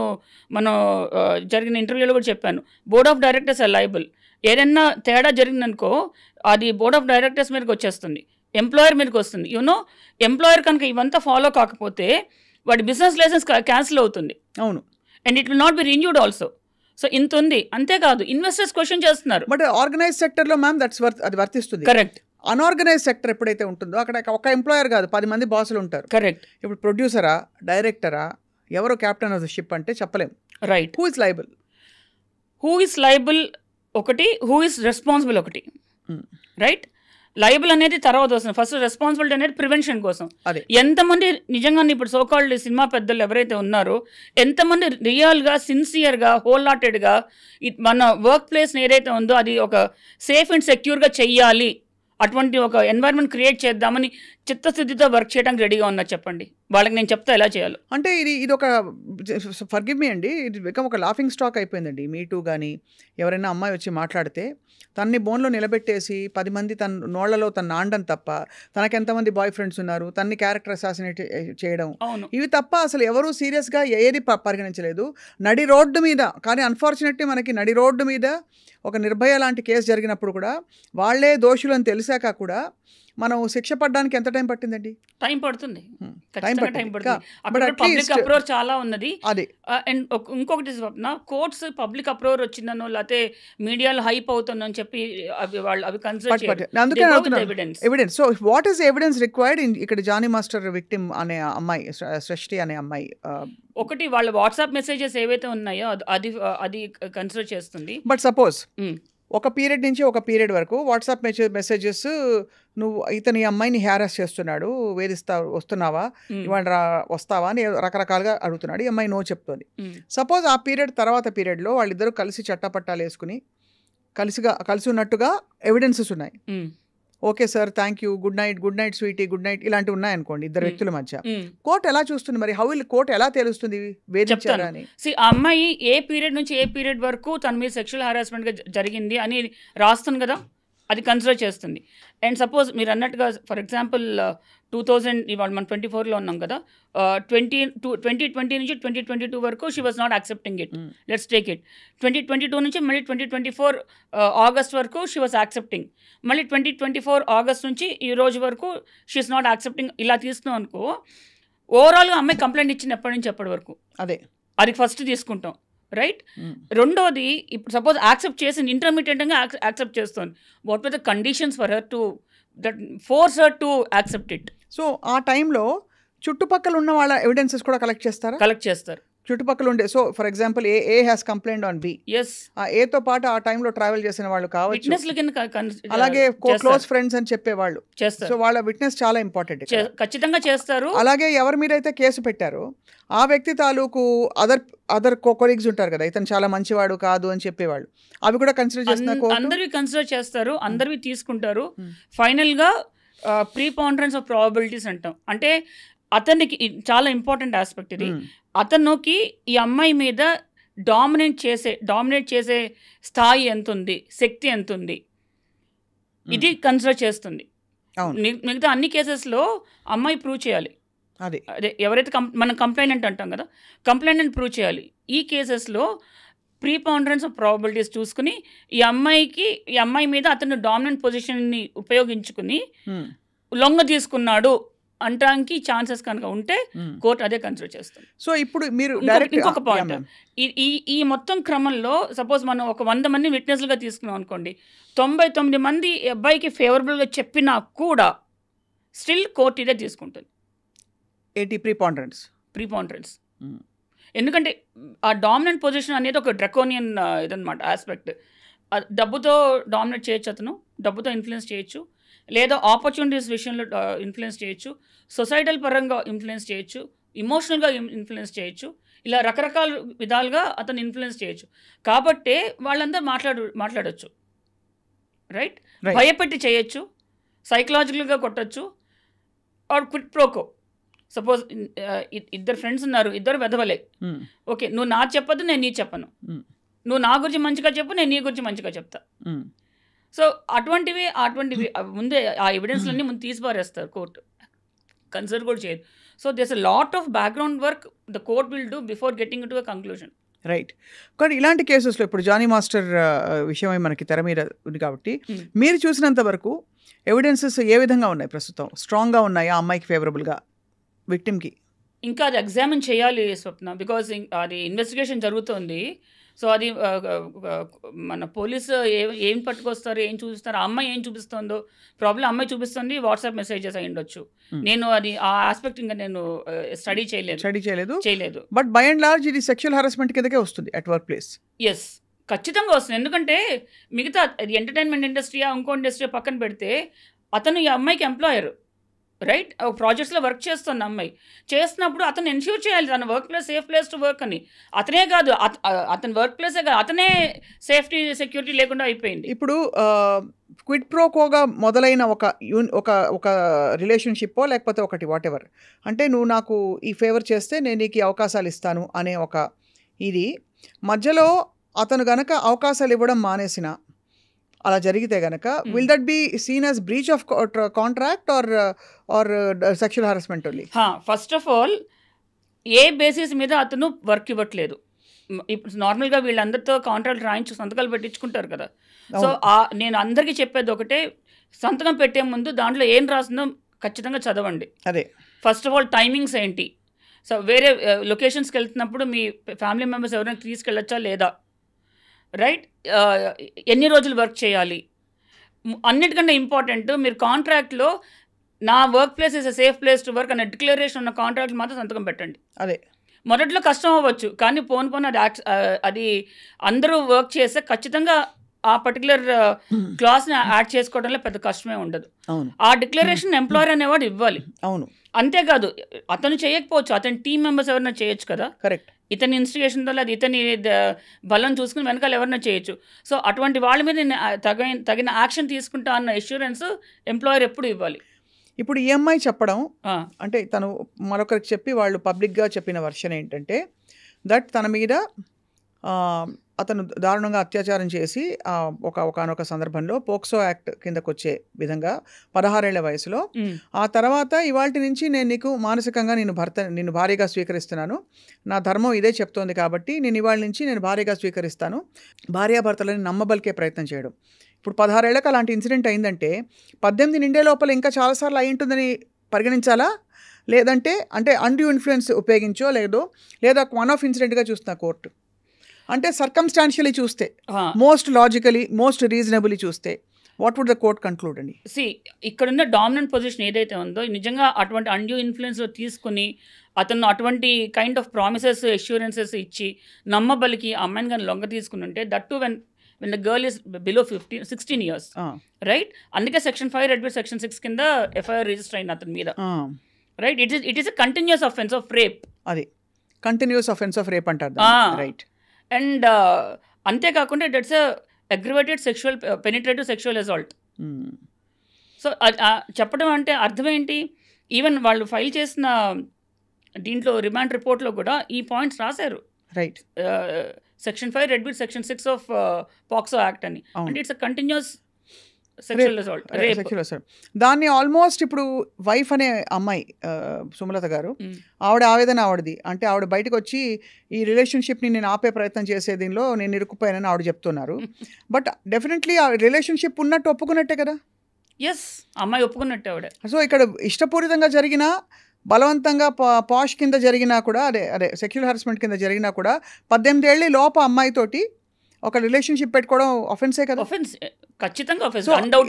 జరిగిన ఇంటర్వ్యూలో కూడా చెప్పాను, board of directors are liable. ఏదైనా తేడా జరిగిందనుకో అది బోర్డ్ ఆఫ్ డైరెక్టర్స్ మీదకి వచ్చేస్తుంది, ఎంప్లాయర్ మీదకి వస్తుంది. యూనో, ఎంప్లాయర్ కనుక ఇవంతా ఫాలో కాకపోతే వాడి బిజినెస్ లైసెన్స్ క్యాన్సిల్ అవుతుంది.
అవును.
And it will not be renewed also. So ఇంత ఉంది. అంతేకాదు ఇన్వెస్టర్స్ క్వశ్చన్ చేస్తున్నారు.
బట్ ఆర్గనైజ్ సెక్టర్లో మ్యామ్ అది వర్తిస్తుంది.
కరెక్ట్.
అన్ఆర్గనైజ్ సెక్టర్ ఎప్పుడైతే ఉంటుందో అక్కడ ఒక ఎంప్లాయర్ కాదు 10 మంది బాసులు ఉంటారు.
కరెక్ట్.
ఇప్పుడు ప్రొడ్యూసరా, డైరెక్టరా, ఎవరో క్యాప్టెన్ ఆఫ్ ద షిప్ అంటే చెప్పలేం.
రైట్.
హూ ఇస్ లయబుల్
ఒకటి, హూ ఇస్ రెస్పాన్సిబుల్ ఒకటి. రైట్. లయబుల్ అనేది తర్వాత వస్తుంది. ఫస్ట్ రెస్పాన్సిబిలిటీ అనేది ప్రివెన్షన్ కోసం. ఎంతమంది నిజంగానే ఇప్పుడు సోకాల్డ్ సినిమా పెద్దలు ఎవరైతే ఉన్నారో ఎంతమంది రియల్గా సిన్సియర్గా హోల్ హార్టెడ్గా మన వర్క్ ప్లేస్ని ఏదైతే ఉందో అది ఒక సేఫ్ అండ్ సెక్యూర్గా చెయ్యాలి, అటువంటి ఒక ఎన్వైర్న్మెంట్ క్రియేట్ చేద్దామని చిత్తశుద్ధితో వర్క్ చేయడానికి రెడీగా ఉన్నారు. చెప్పండి వాళ్ళకి, నేను చెప్తా ఎలా చేయాలో. అంటే ఇది ఒక ఫర్గివ్ మీ అండి, ఇది బికమ్ ఒక లాఫింగ్ స్టాక్ అయిపోయిందండి. మీ టూ కానీ ఎవరైనా అమ్మాయి వచ్చి మాట్లాడితే తన్ని బోన్లో నిలబెట్టేసి 10 మంది తన నోళ్లలో తన నాండం తప్ప తనకి ఎంతమంది బాయ్ ఫ్రెండ్స్ ఉన్నారు, తన్ని క్యారెక్టర్ అసాసినేట్ చేయడం, ఇవి తప్ప అసలు ఎవరూ సీరియస్గా ఏది పరిగణించలేదు. నడి రోడ్డు మీద, కానీ అన్ఫార్చునేట్లీ మనకి నడి రోడ్డు మీద ఒక నిర్భయ లాంటి కేసు జరిగినప్పుడు కూడా వాళ్ళే దోషులు అని తెలిసాక కూడా మనం శిక్ష పడడానికి ఎంత టైం పట్టిందండి? టైం పడుతుంది. పబ్లిక్ అప్రోచ్ చాలా ఉన్నది. అండ్ ఇంకొకటి స్వప్న, కోర్ట్స్ పబ్లిక్ అప్రోచ్ వచ్చిందనో లేకపోతే మీడియాలో హైప్ అవుతుందని చెప్పి అవి consider
evidence. So what is evidence required? ఇక్కడ జానీ మాస్టర్ విక్టిమ్ అనే అమ్మాయి, సృష్టి అనే అమ్మాయి,
ఒకటి వాళ్ళ వాట్సాప్ మెసేజెస్ ఏవైతే ఉన్నాయో అది కన్సిడర్ చేస్తుంది.
బట్ సపోజ్ ఒక పీరియడ్ నుంచి ఒక పీరియడ్ వరకు వాట్సాప్ మెసేజెస్, నువ్వు ఇతని అమ్మాయిని హ్యారాస్ చేస్తున్నాడు, వస్తున్నావా, ఇవాళ వస్తావా అని రకరకాలుగా అడుగుతున్నాడు. ఈ అమ్మాయి నో చెప్తుంది. సపోజ్ ఆ తర్వాత పీరియడ్లో వాళ్ళిద్దరూ కలిసి చట్టపట్టాలు వేసుకుని కలిసి ఉన్నట్టుగా ఎవిడెన్సెస్ ఉన్నాయి. Okay sir, thank you, good night sweetie, good night, ఇలాంటివి ఉన్నాయనుకోండి ఇద్దరు వ్యక్తుల మధ్య. కోర్టు ఎలా చూస్తుంది మరి? హౌ విల్ కోర్టు ఎలా తెలుస్తుంది వేధించారని?
ఆ అమ్మాయి ఏ పీరియడ్ నుంచి ఏ పీరియడ్ వరకు తన మీద సెక్షువల్ హరాస్మెంట్గా జరిగింది అని రాస్తుంది కదా, అది కన్సిడర్ చేస్తుంది. అండ్ సపోజ్ మీరు అన్నట్టుగా ఫర్ ఎగ్జాంపుల్ 2000 ఇవాళ మనం 24లో ఉన్నాం కదా, 2020 నుంచి 2022 వరకు she was not accepting it. Let's take it. 2022 నుంచి మళ్ళీ 2024 ఆగస్ట్ వరకు షీ వాజ్ యాక్సెప్టింగ్. మళ్ళీ 2024 ఆగస్ట్ నుంచి ఈ రోజు వరకు షీ ఈస్ నాట్ యాక్సెప్టింగ్. ఇలా తీసుకున్నాం అనుకో, ఓవరాల్గా అమ్మాయి కంప్లైంట్ ఇచ్చిన ఎప్పటి నుంచి ఎప్పటి వరకు అది ఫస్ట్ తీసుకుంటాం. రైట్. రెండోది, ఇప్పుడు సపోజ్ యాక్సెప్ట్ చేసి ఇంటర్మీడియట్గా యాక్సెప్ట్ చేస్తుంది. What were the conditions for her to force her to accept it?
So ఆ టైంలో చుట్టుపక్కల ఉన్న వాళ్ళ ఎవిడెన్సెస్ కూడా కలెక్ట్ చేస్తారు. చుట్టుపక్కల ఉండే, so for example A has complaint on B, ఆ ఏతో పాటు ఆ టైంలో ట్రావెల్ చేసిన వాళ్ళు కావచ్చు, అలాగే క్లోజ్ ఫ్రెండ్స్ అని చెప్పేవాళ్ళు చేస్తారు. సో వాళ్ళ విట్నెస్ చాలా ఇంపార్టెంట్,
ఖచ్చితంగా చేస్తారు.
అలాగే ఎవరి మీద అయితే కేసు పెట్టారో ఆ వ్యక్తి తాలూకు అదర్ కొలీగ్స్ ఉంటారు కదా, ఇతను చాలా మంచివాడు కాదు అని చెప్పేవాళ్ళు, అవి కూడా కన్సిడర్ చేస్తున్నారు.
అందరివి కన్సిడర్ చేస్తారు, అందరివి తీసుకుంటారు. ఫైనల్గా ప్రీపాండరెన్స్ ఆఫ్ ప్రాబబిలిటీస్ అంటాం. అంటే అతనికి చాలా ఇంపార్టెంట్ ఆస్పెక్ట్ ఇది. అతనికి ఈ అమ్మాయి మీద డామినేట్ చేసే స్థాయి ఎంత ఉంది, శక్తి ఎంత ఉంది, ఇది కన్సిడర్ చేస్తుంది. మిగతా అన్ని కేసెస్లో అమ్మాయి ప్రూవ్ చేయాలి. అదే ఎవరైతే మనం కంప్లైనెంట్ అంటాం కదా, కంప్లైనెంట్ ప్రూవ్ చేయాలి. ఈ కేసెస్లో ప్రీపాండరెన్స్ ఆఫ్ ప్రాబబిలిటీస్ చూసుకుని ఈ అమ్మాయి మీద అతను డామినెంట్ పొజిషన్ని ఉపయోగించుకుని లొంగ తీసుకున్నాడు అంటానికి ఛాన్సెస్ కనుక ఉంటే కోర్టు అదే కన్సిడర్ చేస్తుంది.
సో ఇప్పుడు మీరు
ఇంకొక పాయింట్, ఈ మొత్తం క్రమంలో సపోజ్ మనం ఒక 100 మంది విట్నెస్లుగా తీసుకున్నాం అనుకోండి, 99 మంది అబ్బాయికి ఫేవరబుల్గా చెప్పినా కూడా స్టిల్ కోర్టు ఇదే తీసుకుంటుంది. ప్రీపాండరెన్స్. ఎందుకంటే ఆ డామినెంట్ పొజిషన్ అనేది ఒక డ్రకోనియన్ ఇదన్నమాట ఆస్పెక్ట్. డబ్బుతో డామినేట్ చేయొచ్చు, అతను డబ్బుతో ఇన్ఫ్లుయెన్స్ చేయొచ్చు, లేదా ఆపర్చునిటీస్ విషయంలో ఇన్ఫ్లుయెన్స్ చేయొచ్చు, సొసైటల్ పరంగా ఇన్ఫ్లుయెన్స్ చేయొచ్చు, ఇమోషనల్గా ఇన్ఫ్లుయెన్స్ చేయొచ్చు, ఇలా రకరకాల విధాలుగా అతను ఇన్ఫ్లుయెన్స్ చేయొచ్చు. కాబట్టే వాళ్ళందరూ మాట్లాడచ్చు. రైట్. భయపెట్టి చేయొచ్చు, సైకలాజికల్గా కొట్టచ్చు, ఆర్ క్విట్ ప్రోకో. సపోజ్ ఇద్దరు ఫ్రెండ్స్ ఉన్నారు, ఇద్దరు వెధవలే, ఓకే నువ్వు నాకు చెప్పొద్దు, నేను నీ చెప్పను, నువ్వు నా గురించి మంచిగా చెప్పు, నేను నీ గురించి మంచిగా చెప్తా. సో అటువంటివి ముందే ఆ ఎవిడెన్స్లన్నీ ముందు తీసిపారేస్తారు, కోర్టు కన్సిడర్ కూడా చేయదు. So there's a lot of background work the court will do before getting to a conclusion.
Right. కానీ ఇలాంటి కేసెస్లో ఇప్పుడు జానీ మాస్టర్ విషయమై మనకి తెర మీద ఉంది కాబట్టి మీరు చూసినంత వరకు ఎవిడెన్సెస్ ఏ విధంగా ఉన్నాయి? ప్రస్తుతం స్ట్రాంగ్గా ఉన్నాయా అమ్మాయికి ఫేవరబుల్గా, విక్టిమ్కి?
ఇంకా అది ఎగ్జామిన్ చేయాలి స్వప్న. బికాజ్ అది ఇన్వెస్టిగేషన్ జరుగుతోంది. సో అది మన పోలీసు ఏం పట్టుకొస్తారు, ఏం చూపిస్తారు, ఆ అమ్మాయి ఏం చూపిస్తుందో, ప్రాబ్లం అమ్మాయి చూపిస్తుంది, వాట్సాప్ మెసేజెస్ అయి ఉండొచ్చు. నేను అది ఆ ఆస్పెక్ట్ ఇంకా నేను స్టడీ చేయలేదు.
బట్ బై అండ్ లార్జ్ ఇది సెక్షువల్ హరాస్మెంట్ కిందకే వస్తుంది అట్ వర్క్ ప్లేస్.
ఎస్, ఖచ్చితంగా వస్తుంది. ఎందుకంటే మిగతా ఎంటర్టైన్మెంట్ ఇండస్ట్రీయా ఇంకో ఇండస్ట్రీ పక్కన పెడితే అతను ఈ అమ్మాయికి ఎంప్లాయర్, రైట్? ప్రాజెక్ట్స్లో వర్క్ చేస్తున్న అమ్మాయి చేస్తున్నప్పుడు అతను ఎన్ష్యూర్ చేయాలి తన work place safe place to work అని. అతనే కాదు, అతని వర్క్ ప్లేసే కాదు, అతనే సేఫ్టీ సెక్యూరిటీ లేకుండా అయిపోయింది.
ఇప్పుడు క్విడ్ ప్రోకోగా మొదలైన ఒక రిలేషన్షిప్పో లేకపోతే ఒకటి వాట్ ఎవర్, అంటే నువ్వు నాకు ఈ ఫేవర్ చేస్తే నేను నీకు అవకాశాలు ఇస్తాను అనే ఒక ఇది మధ్యలో అతను గనక అవకాశాలు ఇవ్వడం మానేసిన అలా జరిగితే గనక will that be seen as breach of contract or sexual harassment only?
First of all ఏ బేసిస్ మీద అతను వర్క్ ఇవ్వట్లేదు. ఇప్పుడు నార్మల్గా వీళ్ళందరితో కాంట్రాక్ట్ రాయించు సంతకాలు పెట్టించుకుంటారు కదా. సో నేను అందరికీ చెప్పేది ఒకటే, సంతకం పెట్టే ముందు దాంట్లో ఏం రాసిందో ఖచ్చితంగా చదవండి.
అదే
ఫస్ట్ ఆఫ్ ఆల్ టైమింగ్స్ ఏంటి, సో వేరే లొకేషన్స్కి వెళ్తున్నప్పుడు మీ ఫ్యామిలీ మెంబర్స్ ఎవరైనా తీసుకెళ్ళొచ్చా లేదా, రైట్? ఎన్ని రోజులు వర్క్ చేయాలి, అన్నిటికన్నా ఇంపార్టెంట్ మీరు కాంట్రాక్ట్లో నా work place is a safe place to work అనే డిక్లరేషన్ ఉన్న కాంట్రాక్ట్ మాత్రం సంతకం పెట్టండి.
అదే
మొదట్లో కష్టం అవ్వచ్చు, కానీ పోను అది అందరూ వర్క్ చేస్తే ఖచ్చితంగా ఆ పర్టికులర్ క్లాస్ని యాడ్ చేసుకోవడంలో పెద్ద కష్టమే ఉండదు. ఆ డిక్లరేషన్ ఎంప్లాయర్ అనేవాడు ఇవ్వాలి.
అవును,
అంతేకాదు అతను చేయకపోవచ్చు, అతని టీం మెంబర్స్ ఎవరైనా చేయొచ్చు కదా.
కరెక్ట్.
ఇతని ఇన్స్టిగేషన్తో లేదు, ఇతని బలం చూసుకుని వెనకాల ఎవరైనా చేయొచ్చు. సో అటువంటి వాళ్ళ మీద తగిన యాక్షన్ తీసుకుంటా అన్న ఎష్యూరెన్స్ ఎంప్లాయర్ ఎప్పుడు ఇవ్వాలి.
ఇప్పుడు ఈ అమ్మాయి చెప్పడం అంటే తను మరొకరికి చెప్పి వాళ్ళు పబ్లిక్గా చెప్పిన వర్షన్ ఏంటంటే దట్ తన మీద అతను దారుణంగా అత్యాచారం చేసి ఒకనొక సందర్భంలో పోక్సో యాక్ట్ కిందకు వచ్చే విధంగా 16 ఏళ్ల వయసులో, ఆ తర్వాత ఇవాల్టి నుంచి నేను నీకు మానసికంగా నిన్ను భార్యగా స్వీకరిస్తున్నాను, నా ధర్మం ఇదే చెప్తోంది కాబట్టి నేను ఇవాళ నుంచి నేను భార్యగా స్వీకరిస్తాను, భార్యాభర్తలని నమ్మబలికే ప్రయత్నం చేయడం. ఇప్పుడు 16 ఏళ్ళకి అలాంటి ఇన్సిడెంట్ అయిందంటే 18 నిండే లోపల ఇంకా చాలాసార్లు అయి ఉంటుందని పరిగణించాలా, లేదంటే అంటే అన్డ్యూ ఇన్ఫ్లుయెన్స్ ఉపయోగించో లేదా వన్ ఆఫ్ ఇన్సిడెంట్గా చూస్తున్నా కోర్టు. అంటే సర్కమ్స్టాన్షియలీ చూస్తే, మోస్ట్ లాజికలీ, మోస్ట్ రీజనబుల్లీ చూస్తే what would the court conclude అండి?
ఇక్కడున్న డామినెంట్ పొజిషన్ ఏదైతే ఉందో నిజంగా అటువంటి అన్డ్యూ ఇన్ఫ్లుయెన్స్లో తీసుకుని అతను అటువంటి కైండ్ ఆఫ్ ప్రామిసెస్ అష్యూరెన్సెస్ ఇచ్చి నమ్మబలికి అమ్మాయిని కానీ లొంగ తీసుకుని ఉంటే, that to when the girl is below 16 years, right? అందుకే సెక్షన్ 5 రెడ్ విత్ సెక్షన్ 6 కింద ఎఫ్ఐఆర్ రిజిస్టర్ అయింది అతని మీద, right? It is a continuous offence of rape.
అది కంటిన్యూస్ అఫెన్స్ ఆఫ్ రేప్ అంటారు, రైట్?
అండ్ అంతేకాకుండా it's aggravated sexual penetrative sexual assault. So చెప్పడం అంటే అర్థం ఏంటి? ఈవెన్ వాళ్ళు ఫైల్ చేసిన దీంట్లో రిమాండ్ రిపోర్ట్లో కూడా ఈ పాయింట్స్ రాశారు,
right?
Section 5 red with section 6 of POCSO act అని. అంటే it's a continuous sexual assault, rape.
దాన్ని ఆల్మోస్ట్ ఇప్పుడు వైఫ్ అనే అమ్మాయి సుమలత గారు, ఆవిడ ఆవేదన ఆవిడది. అంటే ఆవిడ బయటకు వచ్చి ఈ రిలేషన్షిప్ని నేను ఆపే ప్రయత్నం చేసే దీనిలో నేను ఇరుక్కుపోయానని ఆవిడ చెప్తున్నారు. బట్ డెఫినెట్లీ ఆ రిలేషన్షిప్ ఉన్నట్టు ఒప్పుకున్నట్టే కదా.
ఎస్, అమ్మాయి ఒప్పుకున్నట్టే ఆవిడ.
సో ఇక్కడ ఇష్టపూరితంగా జరిగిన, బలవంతంగా పాష్ కింద జరిగినా కూడా, అదే సెక్షువల్ హరాస్మెంట్ కింద జరిగినా కూడా 18 ఏళ్ళ లోప అమ్మాయితోటి ఒక రిలేషన్షిప్ పెట్టుకోవడం ఆఫెన్సే కదా.
ఖచ్చితంగా offence.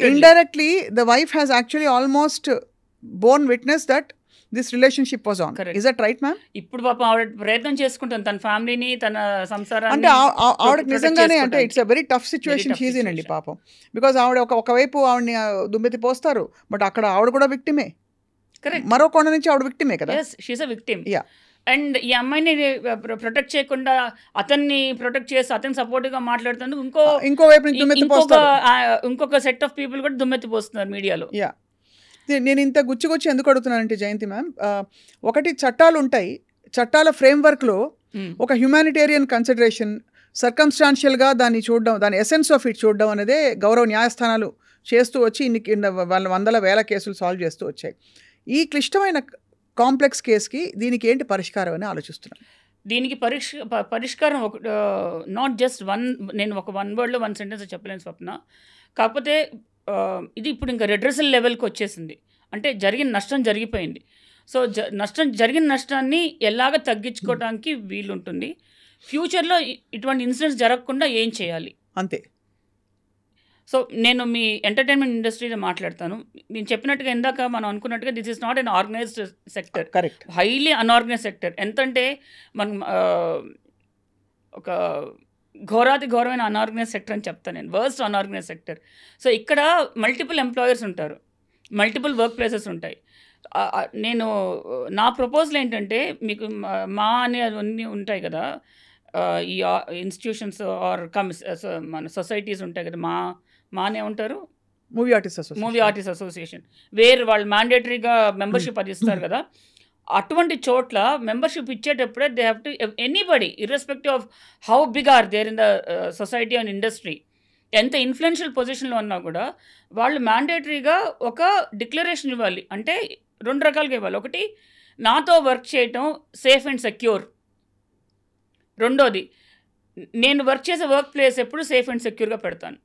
Indirectly the wife has actually almost Born witness that this relationship was on. Is that right ma'am?
ఇప్పుడు పాపం ఆవిడ ప్రయత్నం చేసుకుంటాను తన ఫ్యామిలీని, తన సంసారాన్ని.
అంటే ఆవిడకి నిజంగానే అంటే it's a very tough situation she's in అండి పాపం. బికాజ్ ఆవిడ ఒకవైపు ఆవిడని దుమ్మెత్తి పోస్తారు, బట్ అక్కడ ఆవిడ కూడా విక్టిమే. మరో కోణ నుంచి ఆవిడ విక్టిమే కదా.
She is a victim. అండ్ ఈ అమ్మాయిని ప్రొటెక్ట్ చేయకుండా అతన్ని ప్రొటెక్ట్ చేసి అతని సపోర్టివ్గా మాట్లాడుతుంది, ఇంకొక సెట్ ఆఫ్ పీపుల్ కూడా దుమ్మెత్తిపోస్తున్నారు మీడియాలో.
నేను ఇంత గుచ్చి ఎందుకు అడుగుతున్నానంటే జయంతి మ్యామ్, ఒకటి చట్టాలు ఉంటాయి, చట్టాల ఫ్రేమ్వర్క్లో ఒక హ్యుమానిటేరియన్ కన్సిడరేషన్, సర్కమ్స్టాన్షియల్గా దాన్ని చూడడం, దాని ఎసెన్స్ ఆఫ్ ఇట్ చూడడం అనేదే గౌరవ న్యాయస్థానాలు చేస్తూ వచ్చి వాళ్ళ వందల వేల కేసులు సాల్వ్ చేస్తూ వచ్చాయి. ఈ క్లిష్టమైన కాంప్లెక్స్ కేసుకి దీనికి ఏంటి పరిష్కారం అని ఆలోచిస్తున్నాను.
దీనికి పరిష్కారం నాట్ జస్ట్ నేను ఒక వన్ వర్డ్లో వన్ సెంటెన్స్ చెప్పలేను స్వప్న. కాకపోతే ఇది ఇప్పుడు ఇంకా రెడ్రెసల్ లెవెల్కి వచ్చేసింది, అంటే జరిగిన నష్టం జరిగిపోయింది. సో జరిగిన నష్టాన్ని ఎలాగ తగ్గించుకోవడానికి వీలుంటుంది, ఫ్యూచర్లో ఇటువంటి ఇన్సిడెంట్స్ జరగకుండా ఏం చేయాలి
అంతే.
సో నేను మీ ఎంటర్టైన్మెంట్ ఇండస్ట్రీలో మాట్లాడతాను. నేను చెప్పినట్టుగా ఇందాక మనం అనుకున్నట్టుగా this is not an organised sector,
correct,
highly unorganised sector. ఎంతంటే మనం ఒక ఘోరమైన అన్ఆర్గనైజ్ సెక్టర్ అని చెప్తాను నేను, వర్స్ట్ అన్ఆర్గనైజ్ సెక్టర్. సో ఇక్కడ మల్టిపుల్ ఎంప్లాయర్స్ ఉంటారు, మల్టిపుల్ వర్క్ ప్లేసెస్ ఉంటాయి. నేను నా ప్రపోజల్ ఏంటంటే, మీకు మా అనే అన్నీ ఉంటాయి కదా, ఈ ఇన్స్టిట్యూషన్స్ ఆర్ మన సొసైటీస్ ఉంటాయి కదా, మానే ఉంటారు,
మూవీ ఆర్టిస్ట్ అసోసియేషన్, వేరు వాళ్ళు మ్యాండేటరీగా మెంబర్షిప్ అది ఇస్తారు కదా. అటువంటి చోట్ల మెంబర్షిప్ ఇచ్చేటప్పుడే they have to anybody irrespective of how big are there in the society and industry, ఎంత ఇన్ఫ్లుయెన్షియల్ పొజిషన్లో ఉన్నా కూడా వాళ్ళు మ్యాండేటరీగా ఒక డిక్లరేషన్ ఇవ్వాలి. అంటే 2 రకాలుగా ఇవ్వాలి. ఒకటి, నాతో వర్క్ చేయటం సేఫ్ అండ్ సెక్యూర్. రెండోది, నేను వర్క్ చేసే వర్క్ ప్లేస్ ఎప్పుడు సేఫ్ అండ్ సెక్యూర్గా పెడతాను.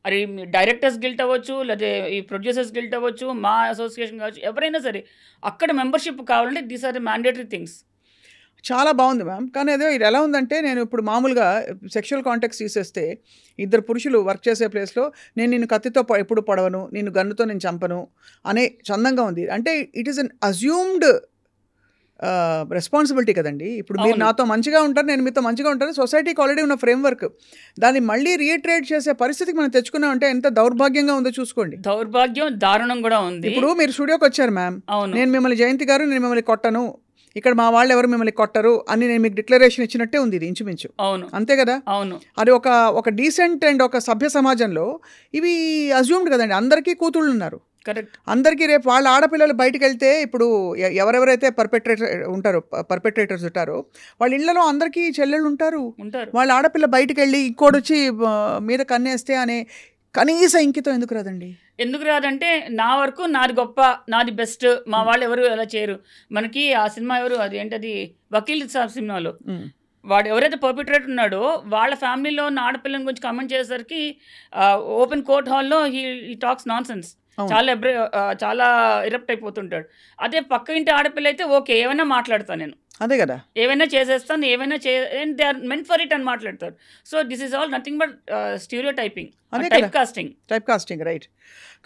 అది డైరెక్టర్స్ గిల్ట్ అవ్వచ్చు, లేదా ఈ ప్రొడ్యూసర్స్ గిల్ట్ అవ్వచ్చు, మా అసోసియేషన్ కావచ్చు, ఎవరైనా సరే అక్కడ మెంబర్షిప్ కావాలంటే these are the mandatory things. చాలా బాగుంది మ్యామ్. కానీ అదే ఇది ఎలా ఉందంటే, నేను ఇప్పుడు మామూలుగా సెక్షువల్ కాంటాక్ట్స్ తీసేస్తే 2 పురుషులు వర్క్ చేసే ప్లేస్లో నేను నిన్ను కత్తితో ఎప్పుడు పొడవను, నిన్ను గన్నుతో నేను చంపను అనే చందంగా ఉంది. అంటే it is an assumed responsibility కదండి. ఇప్పుడు మీరు నాతో మంచిగా ఉంటారు, నేను మీతో మంచిగా ఉంటాను, సొసైటీకి ఆల్రెడీ ఉన్న ఫ్రేమ్వర్క్, దాన్ని మళ్ళీ రీట్రేట్ చేసే పరిస్థితికి మనం తెచ్చుకున్నాం అంటే ఎంత దౌర్భాగ్యంగా ఉందో చూసుకోండి.
దౌర్భాగ్యం, దారుణం కూడా ఉంది.
ఇప్పుడు మీరు స్టూడియోకి వచ్చారు మ్యామ్, నేను మిమ్మల్ని జయంతి గారు నేను మిమ్మల్ని కొట్టను, ఇక్కడ మా వాళ్ళు ఎవరు మిమ్మల్ని కొట్టరు అని నేను మీకు డిక్లరేషన్ ఇచ్చినట్టే ఉంది ఇది ఇంచుమించు.
అవును, అంతే కదా. అవును, అది
ఒక డీసెంట్ అండ్ ఒక సభ్య సమాజంలో ఇవి అజ్యూమ్డ్ కదండి. అందరికీ కూతుళ్ళు ఉన్నారు,
కరెక్ట్.
అందరికీ రేపు వాళ్ళ ఆడపిల్లలు బయటకు వెళ్తే, ఇప్పుడు ఎవరెవరైతే పర్పెట్రేటర్స్ ఉంటారో వాళ్ళ ఇళ్లలో అందరికీ చెల్లెళ్ళు ఉంటారు. వాళ్ళ ఆడపిల్ల బయటకు వెళ్ళి ఇంకోటి మీద కన్నేస్తే అనే కనీస ఇంకితో ఎందుకు రాదండి?
ఎందుకు రాదంటే, నా వరకు నాది గొప్ప, నాది బెస్ట్, మా వాళ్ళు ఎవరు అలా చేయరు. మనకి ఆ సినిమా ఎవరు, అది ఏంటది, వకీల్ సాబ్ సినిమాలో వాడు ఎవరైతే పర్పిట్రేటర్ ఉన్నాడో వాళ్ళ ఫ్యామిలీలో ఉన్న ఆడపిల్లని గురించి కమెంట్ చేసేసరికి ఓపెన్ కోర్ట్ హాల్లో హీ టాక్స్ నాన్ సెన్స్, చాలా ఎరప్ట్ అయిపోతుంటాడు. అదే పక్క ఇంటి ఆడపిల్ల అయితే ఓకే, ఏమైనా మాట్లాడతాను నేను, అదే కదా, ఏమైనా చేసేస్తాను, ఏమైనా they are meant for it అని మాట్లాడతారు. So this is all nothing but stereotyping, type casting,
right.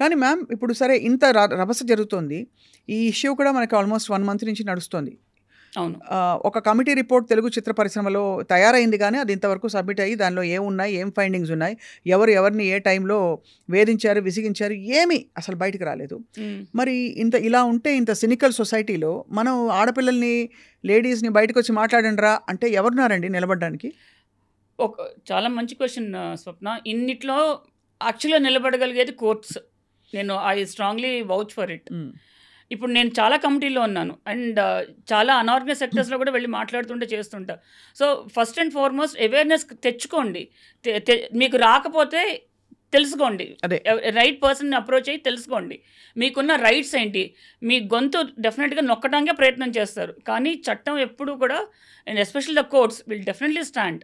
కానీ మ్యామ్ ఇప్పుడు సరే ఇంత రభస జరుగుతోంది, ఈ ఇష్యూ కూడా మనకి ఆల్మోస్ట్ 1 month నుంచి నడుస్తుంది.
అవును,
ఒక కమిటీ రిపోర్ట్ తెలుగు చిత్ర పరిశ్రమలో తయారైంది, కానీ అది ఇంతవరకు సబ్మిట్ అయ్యి దానిలో ఏమున్నాయి, ఏం ఫైండింగ్స్ ఉన్నాయి, ఎవరిని ఏ టైంలో వేధించారు, విసిగించారు, ఏమీ అసలు బయటకు రాలేదు. మరి ఇలా ఉంటే, ఇంత సినికల్ సొసైటీలో మనం ఆడపిల్లల్ని, లేడీస్ని బయటకు వచ్చి మాట్లాడండిరా అంటే ఎవరున్నారండి నిలబడడానికి?
చాలా మంచి క్వశ్చన్ స్వప్న. ఇన్నిట్లో యాక్చువల్గా నిలబడగలిగేది కోర్ట్స్. నేను I strongly vouch for it. ఇప్పుడు నేను చాలా కమిటీలో ఉన్నాను అండ్ చాలా అనార్గనైజ్ సెక్టర్స్లో కూడా వెళ్ళి మాట్లాడుతుంటే చేస్తుంటా. So first and foremost awareness తెచ్చుకోండి. మీకు రాకపోతే తెలుసుకోండి, రైట్ పర్సన్ని అప్రోచ్ అయ్యి తెలుసుకోండి మీకున్న రైట్స్ ఏంటి. మీ గొంతు డెఫినెట్గా నొక్కడానికే ప్రయత్నం చేస్తారు, కానీ చట్టం ఎప్పుడు కూడా, and especially the courts will definitely stand.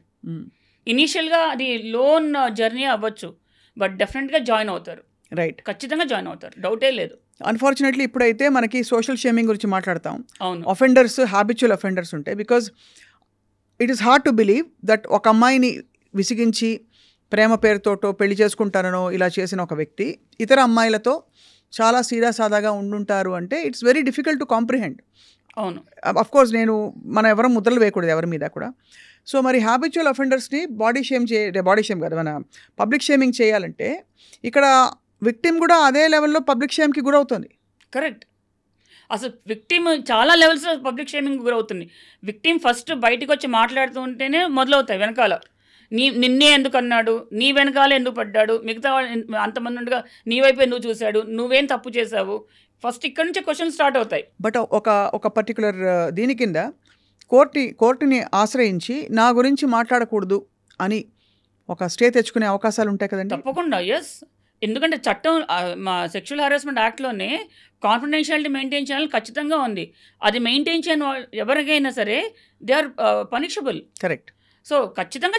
ఇనీషియల్గా అది లోన్ జర్నీ అవ్వచ్చు, బట్ డెఫినెట్గా జాయిన్ అవుతారు. రైట్, ఖచ్చితంగా జాయిన్ అవుతారు, డౌటే లేదు.
అన్ఫార్చునేట్లీ ఇప్పుడైతే మనకి సోషల్ షేమింగ్ గురించి మాట్లాడతాం. అఫెండర్స్, హ్యాబిచువల్ అఫెండర్స్ ఉంటాయి. Because it is hard to believe that ఒక అమ్మాయిని విసిగించి ప్రేమ పేరుతోటో పెళ్లి చేసుకుంటారనో ఇలా చేసిన ఒక వ్యక్తి ఇతర అమ్మాయిలతో చాలా సాదాగా ఉండుంటారు అంటే it's very difficult to comprehend.
అవును,
అఫ్కోర్స్ మనం ఎవరం ముద్రలు వేయకూడదు ఎవరి మీద కూడా. సో మరి హ్యాబిచువల్ అఫెండర్స్ని బాడీ షేమ్ కాదు, మన పబ్లిక్ షేమింగ్ చేయాలంటే ఇక్కడ విక్టిమ్ కూడా అదే లెవెల్లో పబ్లిక్ షేమ్కి గురవుతుంది.
కరెక్ట్. అసలు విక్టిమ్ చాలా లెవెల్స్లో పబ్లిక్ షేమింగ్ గురవుతుంది. విక్టిమ్ ఫస్ట్ బయటకు వచ్చి మాట్లాడుతూ ఉంటేనే మొదలవుతాయి వెనకాల. నిన్నే ఎందుకు అన్నాడు, నీ వెనకాల ఎందుకు పడ్డాడు, మిగతా అంతమంది ఉండగా నీ వైపు ఎందుకు చూశాడు, నువ్వేం తప్పు చేశావు, ఫస్ట్ ఇక్కడ నుంచే క్వశ్చన్ స్టార్ట్ అవుతాయి.
బట్ ఒక పర్టికులర్ దీని కింద కోర్టుని ఆశ్రయించి నా గురించి మాట్లాడకూడదు అని ఒక స్టే తెచ్చుకునే అవకాశాలు ఉంటాయి కదండి.
తప్పకుండా, ఎస్. ఎందుకంటే చట్టం, మా సెక్షువల్ హరాస్మెంట్ యాక్ట్లోనే కాన్ఫిడెన్షియాలిటీ మెయింటైన్ చేయాలని ఖచ్చితంగా ఉంది. అది మెయింటైన్ చేయని ఎవరికైనా సరే they are punishable.
Correct.
So ఖచ్చితంగా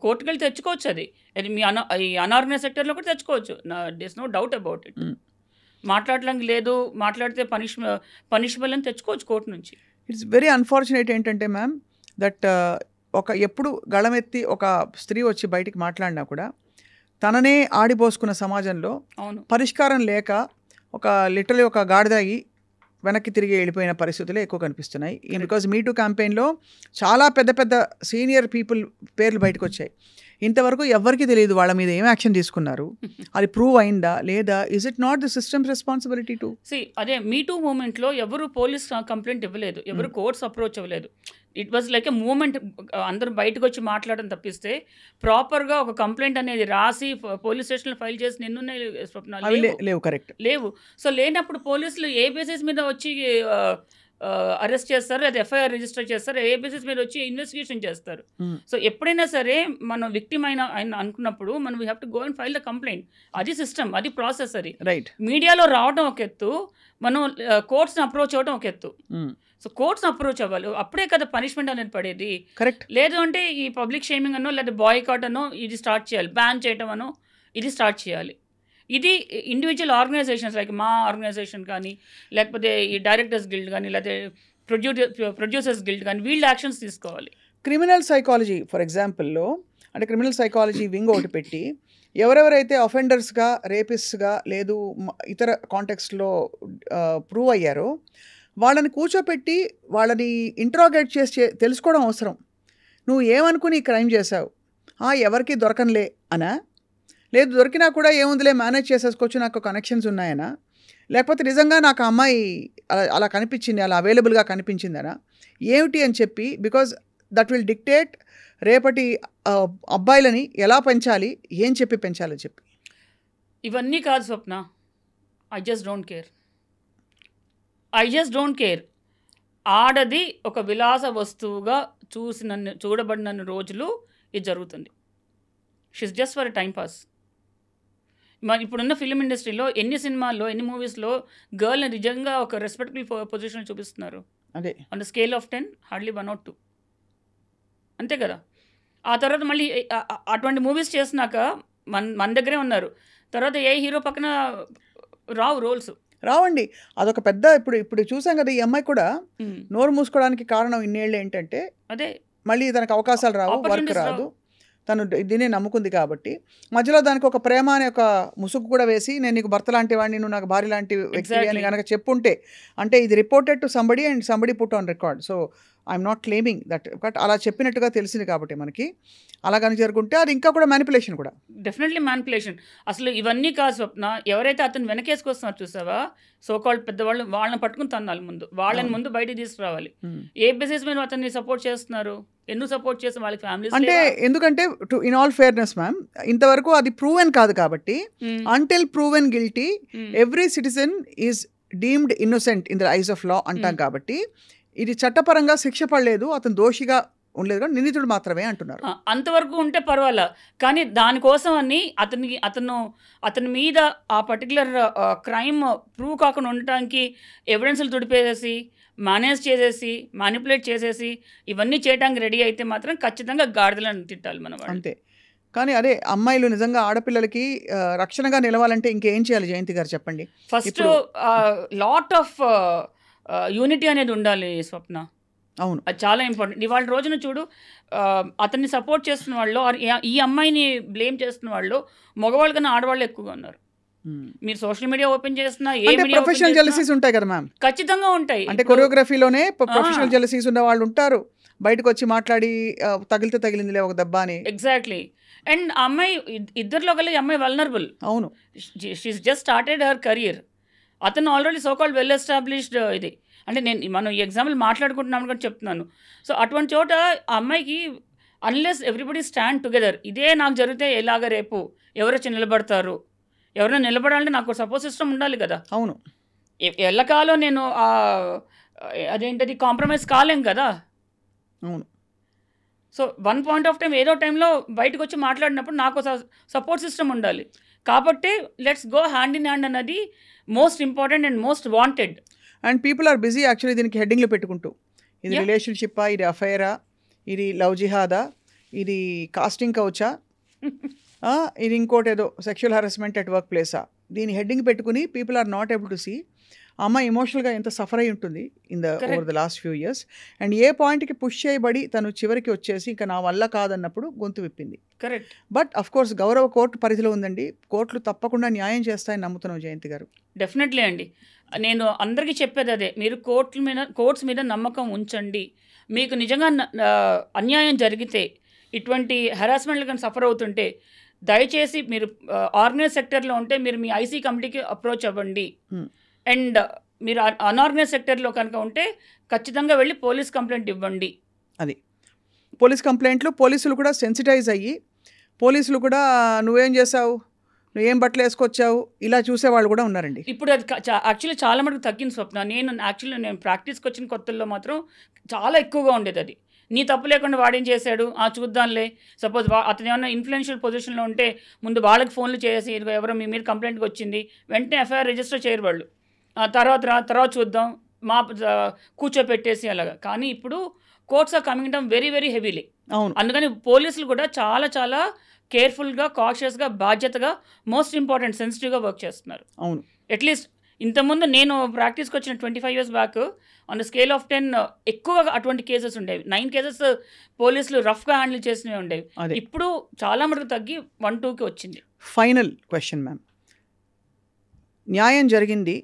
కోర్టుకు వెళ్ళి తెచ్చుకోవచ్చు. అది మీ ఈ అనార్గనైజ్ సెక్టర్లో కూడా తెచ్చుకోవచ్చు, this no doubt about it. మాట్లాడడానికి లేదు, మాట్లాడితే పనిషబుల్ అని తెచ్చుకోవచ్చు కోర్టు నుంచి.
ఇట్స్ వెరీ అన్ఫార్చునేట్ ఏంటంటే మ్యామ్ దట్ ఎప్పుడు గళమెత్తి ఒక స్త్రీ వచ్చి బయటికి మాట్లాడినా కూడా తననే ఆడిపోసుకున్న సమాజంలో పరిష్కారం లేక లిటరలీ ఒక గాడిదాగి వెనక్కి తిరిగి వెళ్ళిపోయిన పరిస్థితులే ఎక్కువ కనిపిస్తున్నాయి. బికాజ్ మీ టూ క్యాంపెయిన్లో చాలా పెద్ద పెద్ద సీనియర్ పీపుల్ పేర్లు బయటకు వచ్చాయి. ఇంతవరకు ఎవరికి తెలియదు వాళ్ళ మీద ఏం యాక్షన్ తీసుకున్నారు, అది ప్రూవ్ అయిందా లేదా. Is it not the system's responsibility to
అదే మీ టూ మూమెంట్లో ఎవరు పోలీస్ కంప్లైంట్ ఇవ్వలేదు, ఎవరు కోర్ట్స్ అప్రోచ్ అవ్వలేదు. It was like a moment. అందరూ బయటకు వచ్చి మాట్లాడడం తప్పిస్తే ప్రాపర్గా ఒక కంప్లైంట్ అనేది రాసి పోలీస్ స్టేషన్లో ఫైల్ చేసి నిన్నున్నాయి స్వప్నాలు
లేవు. కరెక్ట్
లేవు. సో లేనప్పుడు పోలీసులు ఏ బేసిస్ మీద వచ్చి అరెస్ట్ చేస్తారు, లేదా ఎఫ్ఐఆర్ రిజిస్టర్ చేస్తారు, ఏ బేసిస్ మీద వచ్చి ఇన్వెస్టిగేషన్ చేస్తారు. సో ఎప్పుడైనా సరే మనం విక్టిమ్ అయిన అనుకున్నప్పుడు మనం we have to go and file the complaint. అది సిస్టమ్, అది ప్రాసెస్. అది
రైట్.
మీడియాలో రావడం ఒక ఎత్తు, మనం కోర్ట్స్ని అప్రోచ్ అవ్వడం ఒక ఎత్తు. సో కోర్ట్స్ని అప్రోచ్ అవ్వాలి, అప్పుడే కదా పనిష్మెంట్ అనేది పడేది.
కరెక్ట్.
లేదు అంటే ఈ పబ్లిక్ షేమింగ్ అనో లేదా బాయ్కాట్ అనో ఇది స్టార్ట్ చేయాలి, బ్యాన్ చేయడం అనో ఇది స్టార్ట్ చేయాలి. ఇది ఇండివిజువల్ ఆర్గనైజేషన్స్ లైక్ మా ఆర్గనైజేషన్ కానీ, లేకపోతే ఈ డైరెక్టర్స్ గిల్డ్ కానీ, లేకపోతే ప్రొడ్యూసర్స్ గిల్డ్ కానీ, వీళ్ళు యాక్షన్స్ తీసుకోవాలి.
క్రిమినల్ సైకాలజీ ఫర్ ఎగ్జాంపుల్లో అంటే క్రిమినల్ సైకాలజీ వింగ్ ఒకటి పెట్టి ఎవరెవరైతే అఫెండర్స్గా, రేపిస్ట్గా లేదు ఇతర కాంటెక్స్ట్లో ప్రూవ్ అయ్యారో వాళ్ళని కూర్చోపెట్టి వాళ్ళని ఇంట్రాగేట్ చేసి తెలుసుకోవడం అవసరం. నువ్వు ఏమనుకుని ఈ క్రైమ్ చేసావు, ఎవరికి దొరకనులే అనా, లేదు దొరికినా కూడా ఏముందిలే మేనేజ్ చేసేసుకోవచ్చు, నాకు కనెక్షన్స్ ఉన్నాయనా, లేకపోతే నిజంగా నాకు ఆ అమ్మాయి అలా కనిపించింది, అలా అవైలబుల్గా కనిపించిందనా, ఏమిటి అని చెప్పి. బికాజ్ దట్ విల్ డిక్టేట్ రేపటి అబ్బాయిలని ఎలా పెంచాలి, ఏం చెప్పి పెంచాలని చెప్పి.
ఇవన్నీ కాదు స్వప్న, ఐ జస్ట్ డోంట్ కేర్. ఆడది ఒక విలాస వస్తువుగా చూడబడిన రోజులు ఇది జరుగుతుంది. She's just for time pass. ఇప్పుడున్న ఫిల్మ్ ఇండస్ట్రీలో ఎన్ని సినిమాల్లో, ఎన్ని మూవీస్లో గర్ల్ని నిజంగా ఒక రెస్పెక్టబుల్ పొజిషన్ చూపిస్తున్నారు.
అదే
on the scale of 10 hardly 1 or 2 అంతే కదా. ఆ తర్వాత మళ్ళీ అటువంటి మూవీస్ చేసినాక మన దగ్గరే ఉన్నారు. తర్వాత ఏ హీరో పక్కన
రావండి. అదొక పెద్ద ఇప్పుడు చూసాం కదా, ఈ అమ్మాయి కూడా నోరు మూసుకోవడానికి కారణం ఇన్నేళ్ళు ఏంటంటే అదే మళ్ళీ తనకు అవకాశాలు రావు, వర్క్ రాదు, తను దీన్ని నమ్ముకుంది కాబట్టి. మధ్యలో దానికి ఒక ప్రేమ అనే ఒక ముసుగు కూడా వేసి నేను నీకు భర్త లాంటి వాడిని, నువ్వు నాకు భార్య లాంటి వ్యక్తి అని కనుక చెప్పుంటే, అంటే ఇది reported to somebody and somebody put on record. So I'm not claiming that, but అలా చెప్పినట్టుగా తెలిసింది కాబట్టి మనకి. అలా కానీ జరుగుంటే అది ఇంకా కూడా మ్యానిపులేషన్ కూడా,
డెఫినెట్లీ మ్యానిపులేషన్. అసలు ఇవన్నీ కాదు స్వప్న, ఎవరైతే అతను వెనకేసుకొస్తున్నారు చూసావా సోకాల్డ్ పెద్దవాళ్ళు, వాళ్ళని పట్టుకుని తన్నాలి ముందు, వాళ్ళని ముందు బయటికి తీసుకురావాలి. ఏ బేసిస్ మీద అతన్ని సపోర్ట్ చేస్తున్నారు, ఎందుకు సపోర్ట్ చేసిన వాళ్ళకి ఫ్యామిలీస్
అంటే ఎందుకంటే ఇన్ ఆల్ ఫేర్నెస్ మ్యామ్, ఇంతవరకు అది ప్రూవెన్ కాదు కాబట్టి until proven guilty every citizen is deemed innocent in the eyes of law అంటాం కాబట్టి ఇది చట్టపరంగా శిక్ష పడలేదు, అతను దోషిగా ఉండలేదు కానీ నిందితుడు మాత్రమే అంటున్నారు.
అంతవరకు ఉంటే పర్వాలా, కానీ దానికోసం అని అతని మీద ఆ పర్టికులర్ క్రైమ్ ప్రూవ్ కాకుండా ఉండటానికి ఎవిడెన్స్లు తుడిపేసేసి, మేనేజ్ చేసేసి, మ్యానిపులేట్ చేసేసి ఇవన్నీ చేయడానికి రెడీ అయితే మాత్రం ఖచ్చితంగా గాడిదలను తిట్టాలి మనం
అంతే. కానీ అదే అమ్మాయిలు నిజంగా ఆడపిల్లలకి రక్షణగా నిలవాలంటే ఇంకేం చేయాలి జయంతి గారు చెప్పండి.
ఫస్ట్ లాట్ ఆఫ్ యూనిటీ అనేది ఉండాలి స్వప్న.
అవును,
అది చాలా ఇంపార్టెంట్. ఇవాళ రోజున చూడు, అతన్ని సపోర్ట్ చేస్తున్న వాళ్ళు, ఈ అమ్మాయిని బ్లేమ్ చేస్తున్న వాళ్ళు మగవాళ్ళు కన్నా ఆడవాళ్ళు ఎక్కువగా ఉన్నారు. మీరు సోషల్ మీడియా ఓపెన్ చేస్తున్నా,
ప్రొఫెషనల్ జెలసీస్ ఉంటాయి కదా మ్యామ్,
ఖచ్చితంగా ఉంటాయి.
అంటే కొరియోగ్రఫీలోనే ప్రొఫెషనల్ జెలసీస్ ఉన్న వాళ్ళు ఉంటారు, బయటకు వచ్చి మాట్లాడి తగిలితే తగిలిందిలే ఒక దెబ్బ అని.
ఎగ్జాక్ట్లీ. అండ్ అమ్మాయి ఇద్దరిలో కలిగి అమ్మాయి వల్నరబుల్.
అవును,
she's just started her career. అతను ఆల్రెడీ సోకాల్డ్ వెల్ ఎస్టాబ్లిష్డ్. ఇది అంటే మనం ఈ ఎగ్జాంపుల్ మాట్లాడుకుంటున్నాం కూడా చెప్తున్నాను. సో అటువంటి చోట ఆ అమ్మాయికి అన్లెస్ ఎవ్రీబడి స్టాండ్ టుగెదర్, ఇదే నాకు జరిగితే ఎలాగ రేపు ఎవరొచ్చి నిలబడతారు, ఎవరైనా నిలబడాలంటే నాకు సపోర్ట్ సిస్టమ్ ఉండాలి కదా.
అవును,
ఎల్లకాలం నేను అదేంటది కాంప్రమైజ్ కాలేం కదా.
అవును.
So one point of time ఏదో టైంలో బయటకు వచ్చి మాట్లాడినప్పుడు నాకు సపోర్ట్ సిస్టమ్ ఉండాలి. కాబట్టి let's go hand in hand అన్నది most important and most wanted.
And people are busy actually దీనికి హెడ్డింగ్లు పెట్టుకుంటూ, ఇది రిలేషన్షిప్పా, ఇది అఫైరా, ఇది లవ్ జిహాదా, ఇది కాస్టింగ్ కౌచా, ఇది ఇంకోటి ఏదో సెక్షువల్ హరాస్మెంట్ అట్ వర్క్ ప్లేసా, దీని హెడ్డింగ్ పెట్టుకుని people are not able to see అమ్మాయి ఎమోషనల్గా ఎంత సఫర్ అయి ఉంటుంది over the last few years. And ఏ పాయింట్కి పుష్ చేయబడి తను చివరికి వచ్చేసి ఇంకా నా వల్ల కాదన్నప్పుడు గొంతు విప్పింది.
కరెక్ట్.
బట్ అఫ్ కోర్స్ గౌరవ కోర్టు పరిధిలో ఉందండి, కోర్టులు తప్పకుండా న్యాయం చేస్తాయని నమ్ముతున్నాం జయంతి గారు.
డెఫినెట్లీ అండి. నేను అందరికీ చెప్పేది అదే, మీరు కోర్ట్స్ మీద నమ్మకం ఉంచండి. మీకు నిజంగా అన్యాయం జరిగితే, ఇటువంటి హెరాస్మెంట్లు కానీ సఫర్ అవుతుంటే దయచేసి మీరు ఆర్గనైజ్ సెక్టర్లో ఉంటే మీరు మీ ఐసీ కమిటీకి అప్రోచ్ అవ్వండి. అండ్ మీరు అన్ఆర్గనైజ్ సెక్టర్లో కనుక ఉంటే ఖచ్చితంగా వెళ్ళి పోలీస్ కంప్లైంట్ ఇవ్వండి.
అది పోలీస్ కంప్లైంట్లు, పోలీసులు కూడా సెన్సిటైజ్ అయ్యి, పోలీసులు కూడా నువ్వేం చేసావు, నువ్వేం బట్టలు వేసుకొచ్చావు, ఇలా చూసేవాళ్ళు కూడా ఉన్నారండి.
ఇప్పుడు అది యాక్చువల్లీ చాలా మటుకు తగ్గింది స్వప్న. నేను ప్రాక్టీస్కి వచ్చిన కొత్తల్లో మాత్రం చాలా ఎక్కువగా ఉండేది. అది నీ తప్పు లేకుండా వాడేం చేశాడు, చూద్దాంలే. సపోజ్ అతను ఏమన్నా ఇన్ఫ్లుయెన్షియల్ పొజిషన్లో ఉంటే ముందు వాళ్ళకి ఫోన్లు చేసి ఎవరో మీ మీద కంప్లైంట్కి వచ్చింది, వెంటనే ఎఫ్ఐఆర్ రిజిస్టర్ చేయరు వాళ్ళు. తర్వాత చూద్దాం, కూర్చోపెట్టేసి అలాగా. కానీ ఇప్పుడు courts are coming down very very heavily.
అవును.
అందుకని పోలీసులు కూడా చాలా చాలా కేర్ఫుల్గా, కాషియస్గా, బాధ్యతగా, మోస్ట్ ఇంపార్టెంట్ సెన్సిటివ్గా వర్క్ చేస్తున్నారు.
అవును.
అట్లీస్ట్ ఇంతకుముందు నేను ప్రాక్టీస్కి వచ్చిన 25 years back on the scale of 10 ఎక్కువగా అటువంటి కేసెస్ ఉండేవి. 9 cases పోలీసులు రఫ్గా హ్యాండిల్ చేసినవి ఉండేవి. ఇప్పుడు చాలా మటుకు తగ్గి 1-2కి వచ్చింది.
ఫైనల్ క్వశ్చన్ మ్యామ్, న్యాయం జరిగింది,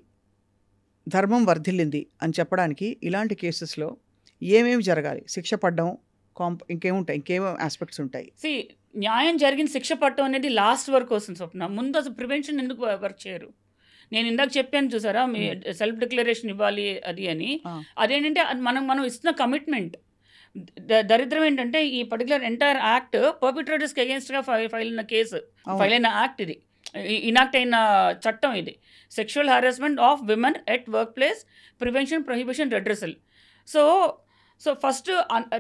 ధర్మం వర్ధిల్లింది అని చెప్పడానికి ఇలాంటి కేసెస్లో ఏమేమి జరగాలి? శిక్ష పడ్డం, ఇంకేముంటాయి, ఇంకేమో ఆస్పెక్ట్స్ ఉంటాయి?
న్యాయం జరిగింది, శిక్ష పట్టడం అనేది లాస్ట్ వర్క్ వస్తుంది స్వప్న. ముందు అసలు ప్రివెన్షన్ ఎందుకు వర్క్ చేయరు? నేను ఇందాక చెప్పాను చూసారా, మీ సెల్ఫ్ డిక్లరేషన్ ఇవ్వాలి అది అని. అదేంటంటే మనం ఇస్తున్న కమిట్మెంట్. దరిద్రం ఏంటంటే ఈ పర్టికులర్ ఎంటైర్ యాక్ట్ పర్పిట్రేటర్స్కి అగేన్స్ట్గా ఫైల్ అయిన యాక్ట్ ఇది, ఇనాక్ట్ అయిన చట్టం ఇది. Sexual harassment of women at work place, prevention, prohibition, redressal. So first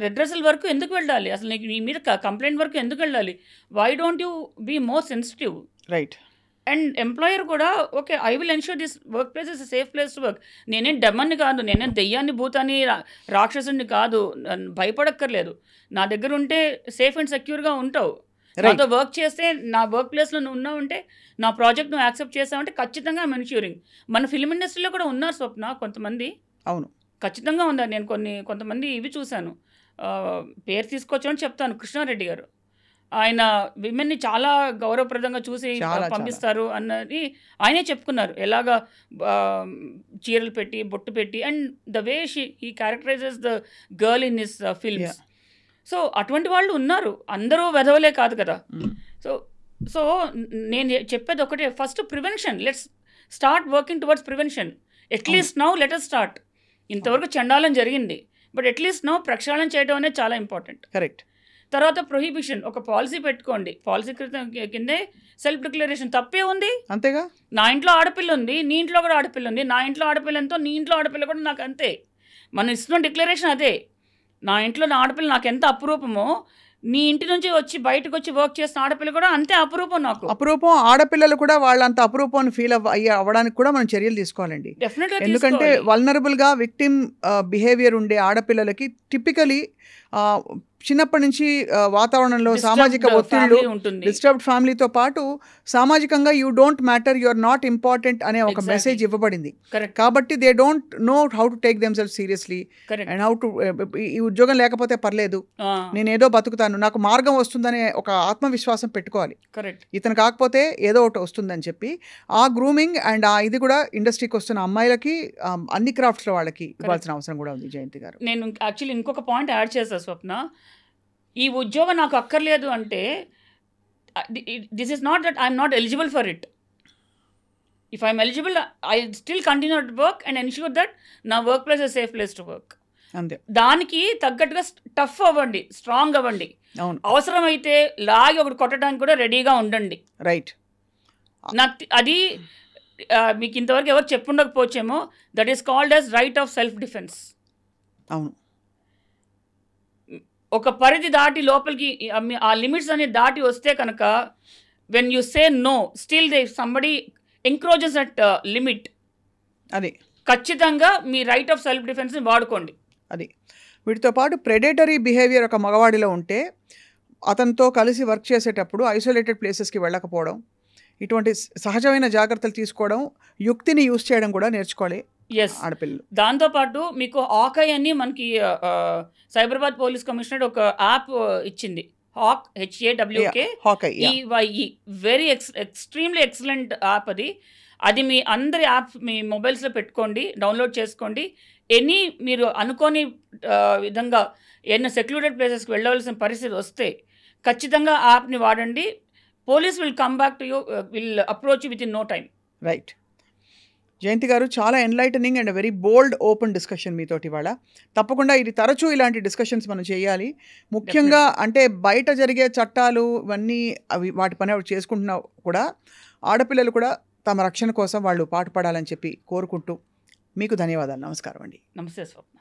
redressal వరకు ఎందుకు వెళ్ళాలి? అసలు నీకు నీ మీద కంప్లైంట్ వరకు ఎందుకు వెళ్ళాలి? Why don't you be more sensitive?
Right.
And employer కూడా okay, I will ensure this work place is safe place to work. నేనేం డెమ్మని కాదు, నేనేం దెయ్యాన్ని, భూతాన్ని, రాక్షసుని కాదు, భయపడక్కర్లేదు. నా దగ్గర ఉంటే సేఫ్ అండ్ సెక్యూర్గా ఉంటావు. నాతో వర్క్ చేస్తే, నా వర్క్ ప్లేస్లో నువ్వు ఉన్నావు అంటే, నా ప్రాజెక్ట్ నువ్వు యాక్సెప్ట్ చేస్తావంటే ఖచ్చితంగా మెన్ష్యూరింగ్. మన ఫిల్మ్ ఇండస్ట్రీలో కూడా ఉన్నారు స్వప్న కొంతమంది.
అవును,
ఖచ్చితంగా ఉన్నారు. నేను కొంతమంది ఇవి చూశాను, పేరు తీసుకొచ్చామని చెప్తాను. కృష్ణారెడ్డి గారు, ఆయన విమెన్ని చాలా గౌరవప్రదంగా చూసి పంపిస్తారు అన్నది ఆయనే చెప్పుకున్నారు. ఎలాగా చీరలు పెట్టి, బొట్టు పెట్టి, and the way he క్యారెక్టరైజెస్ the girl in his films. So అటువంటి వాళ్ళు ఉన్నారు, అందరూ వెధవలే కాదు కదా. సో నేను చెప్పేది ఒకటే, first prevention. Let's start working towards prevention. At least now let us start. ఇంతవరకు చండాలం జరిగింది, బట్ అట్లీస్ట్ నౌ ప్రక్షాళన చేయడం అనేది చాలా ఇంపార్టెంట్.
కరెక్ట్.
తర్వాత ప్రొహిబిషన్, ఒక పాలసీ పెట్టుకోండి. పాలసీ కిందే సెల్ఫ్ డిక్లరేషన్. తప్పే ఉంది?
అంతేగా.
నా ఇంట్లో ఆడపిల్ల ఉంది, నీ ఇంట్లో కూడా ఆడపిల్ల ఉంది. నా ఇంట్లో ఆడపిల్ల ఎంతో, నీ ఇంట్లో ఆడపిల్ల కూడా నాకు అంతే. మనం ఇస్తున్న డిక్లరేషన్ అదే. నా ఇంట్లో నా ఆడపిల్ల నాకు ఎంత అపురూపమో, నీ ఇంటి నుంచి వచ్చి బయటకు వచ్చి వర్క్ చేసిన ఆడపిల్ల కూడా అంతే అపురూపం నాకు.
అపురూపం. ఆడపిల్లలు కూడా వాళ్ళంత అపురూపం ఫీల్ అవ్వడానికి కూడా మనం చర్యలు తీసుకోవాలండి.
డెఫినెట్గా.
ఎందుకంటే వల్నరబుల్గా విక్టిమ్ బిహేవియర్ ఉండే ఆడపిల్లలకి టిపికలీ చిన్నప్పటి నుంచి వాతావరణంలో సామాజిక ఒత్తిళ్లు, డిస్టర్బ్డ్ ఫ్యామిలీతో పాటు సామాజికంగా you don't matter, you are not important అనే ఒక మెసేజ్ ఇవ్వబడింది. కాబట్టి they don't know how to take them self seriously and how to, ఈ ఉద్యోగం లేకపోతే పర్లేదు, నేను ఏదో బతుకుతాను, నాకు మార్గం వస్తుందనే ఒక ఆత్మవిశ్వాసం పెట్టుకోవాలి. ఇతను కాకపోతే ఏదో ఒకటి వస్తుందని చెప్పి ఆ గ్రూమింగ్ అండ్ ఆ ఇది కూడా ఇండస్ట్రీకి వస్తున్న అమ్మాయిలకి, అన్ని క్రాఫ్ట్స్లో వాళ్ళకి ఇవ్వాల్సిన అవసరం కూడా ఉంది. జయంతి గారు,
నేను యాక్చువల్లీ ఇంకొక పాయింట్ యాడ్ చేస్తాను స్వప్న. ఈ ఉద్యోగం నాకు అక్కర్లేదు అంటే, this is not that I'm not eligible for it. If I'm eligible, I still continue to work and ensure that నా work place is safe place to work.
అంతే.
దానికి తగ్గట్టుగా టఫ్ అవ్వండి, స్ట్రాంగ్ అవ్వండి. అవసరమైతే లాగి ఒకటి కొట్టడానికి కూడా రెడీగా ఉండండి.
రైట్.
నాకు అది మీకు ఇంతవరకు ఎవరు చెప్పుండకపోవచ్చేమో, that is called as right of self defence.
అవును.
ఒక పరిధి దాటి లోపలికి ఆ లిమిట్స్ అనేది దాటి వస్తే కనుక, when you say no, still they somebody encroaches at limit,
అది
ఖచ్చితంగా మీ రైట్ ఆఫ్ సెల్ఫ్ డిఫెన్స్ని వాడుకోండి.
అది. వీటితో పాటు ప్రెడేటరీ బిహేవియర్ ఒక మగవాడిలో ఉంటే, అతనితో కలిసి వర్క్ చేసేటప్పుడు ఐసోలేటెడ్ ప్లేసెస్కి వెళ్ళకపోవడం, ఇటువంటి సహజమైన జాగ్రత్తలు తీసుకోవడం, యుక్తిని యూజ్ చేయడం కూడా నేర్చుకోవాలి
ఎస్.
ఆడపిల్లలు.
దాంతోపాటు మీకు ఆకై అని మనకి సైబరాబాద్ పోలీస్ కమిషనర్ ఒక యాప్ ఇచ్చింది. Hawk HAWK
hawkeye
EYE very extremely excellent app అది. అది మీ అందరి యాప్ మీ మొబైల్స్లో పెట్టుకోండి, డౌన్లోడ్ చేసుకోండి. మీరు అనుకోని విధంగా ఏదైనా సెక్లూడెడ్ ప్లేసెస్కి వెళ్ళవలసిన పరిస్థితి వస్తే ఖచ్చితంగా యాప్ని వాడండి. Police will come back to you, will approach with in no time.
Right. Jayanthi garu, చాలా enlightening and very bold open discussion మీతోటి ఇవాళ. తప్పకుండా ఇది తరచూ ఇలాంటి డిస్కషన్స్ మనం చేయాలి. ముఖ్యంగా అంటే బయట జరిగే చట్టాలు ఇవన్నీ అవి వాటి పని అవి చేసుకుంటున్నా కూడా ఆడపిల్లలు కూడా తమ రక్షణ కోసం వాళ్ళు పాటుపడాలని చెప్పి కోరుకుంటూ మీకు ధన్యవాదాలు. నమస్కారం అండి.
నమస్తే స్వప్న.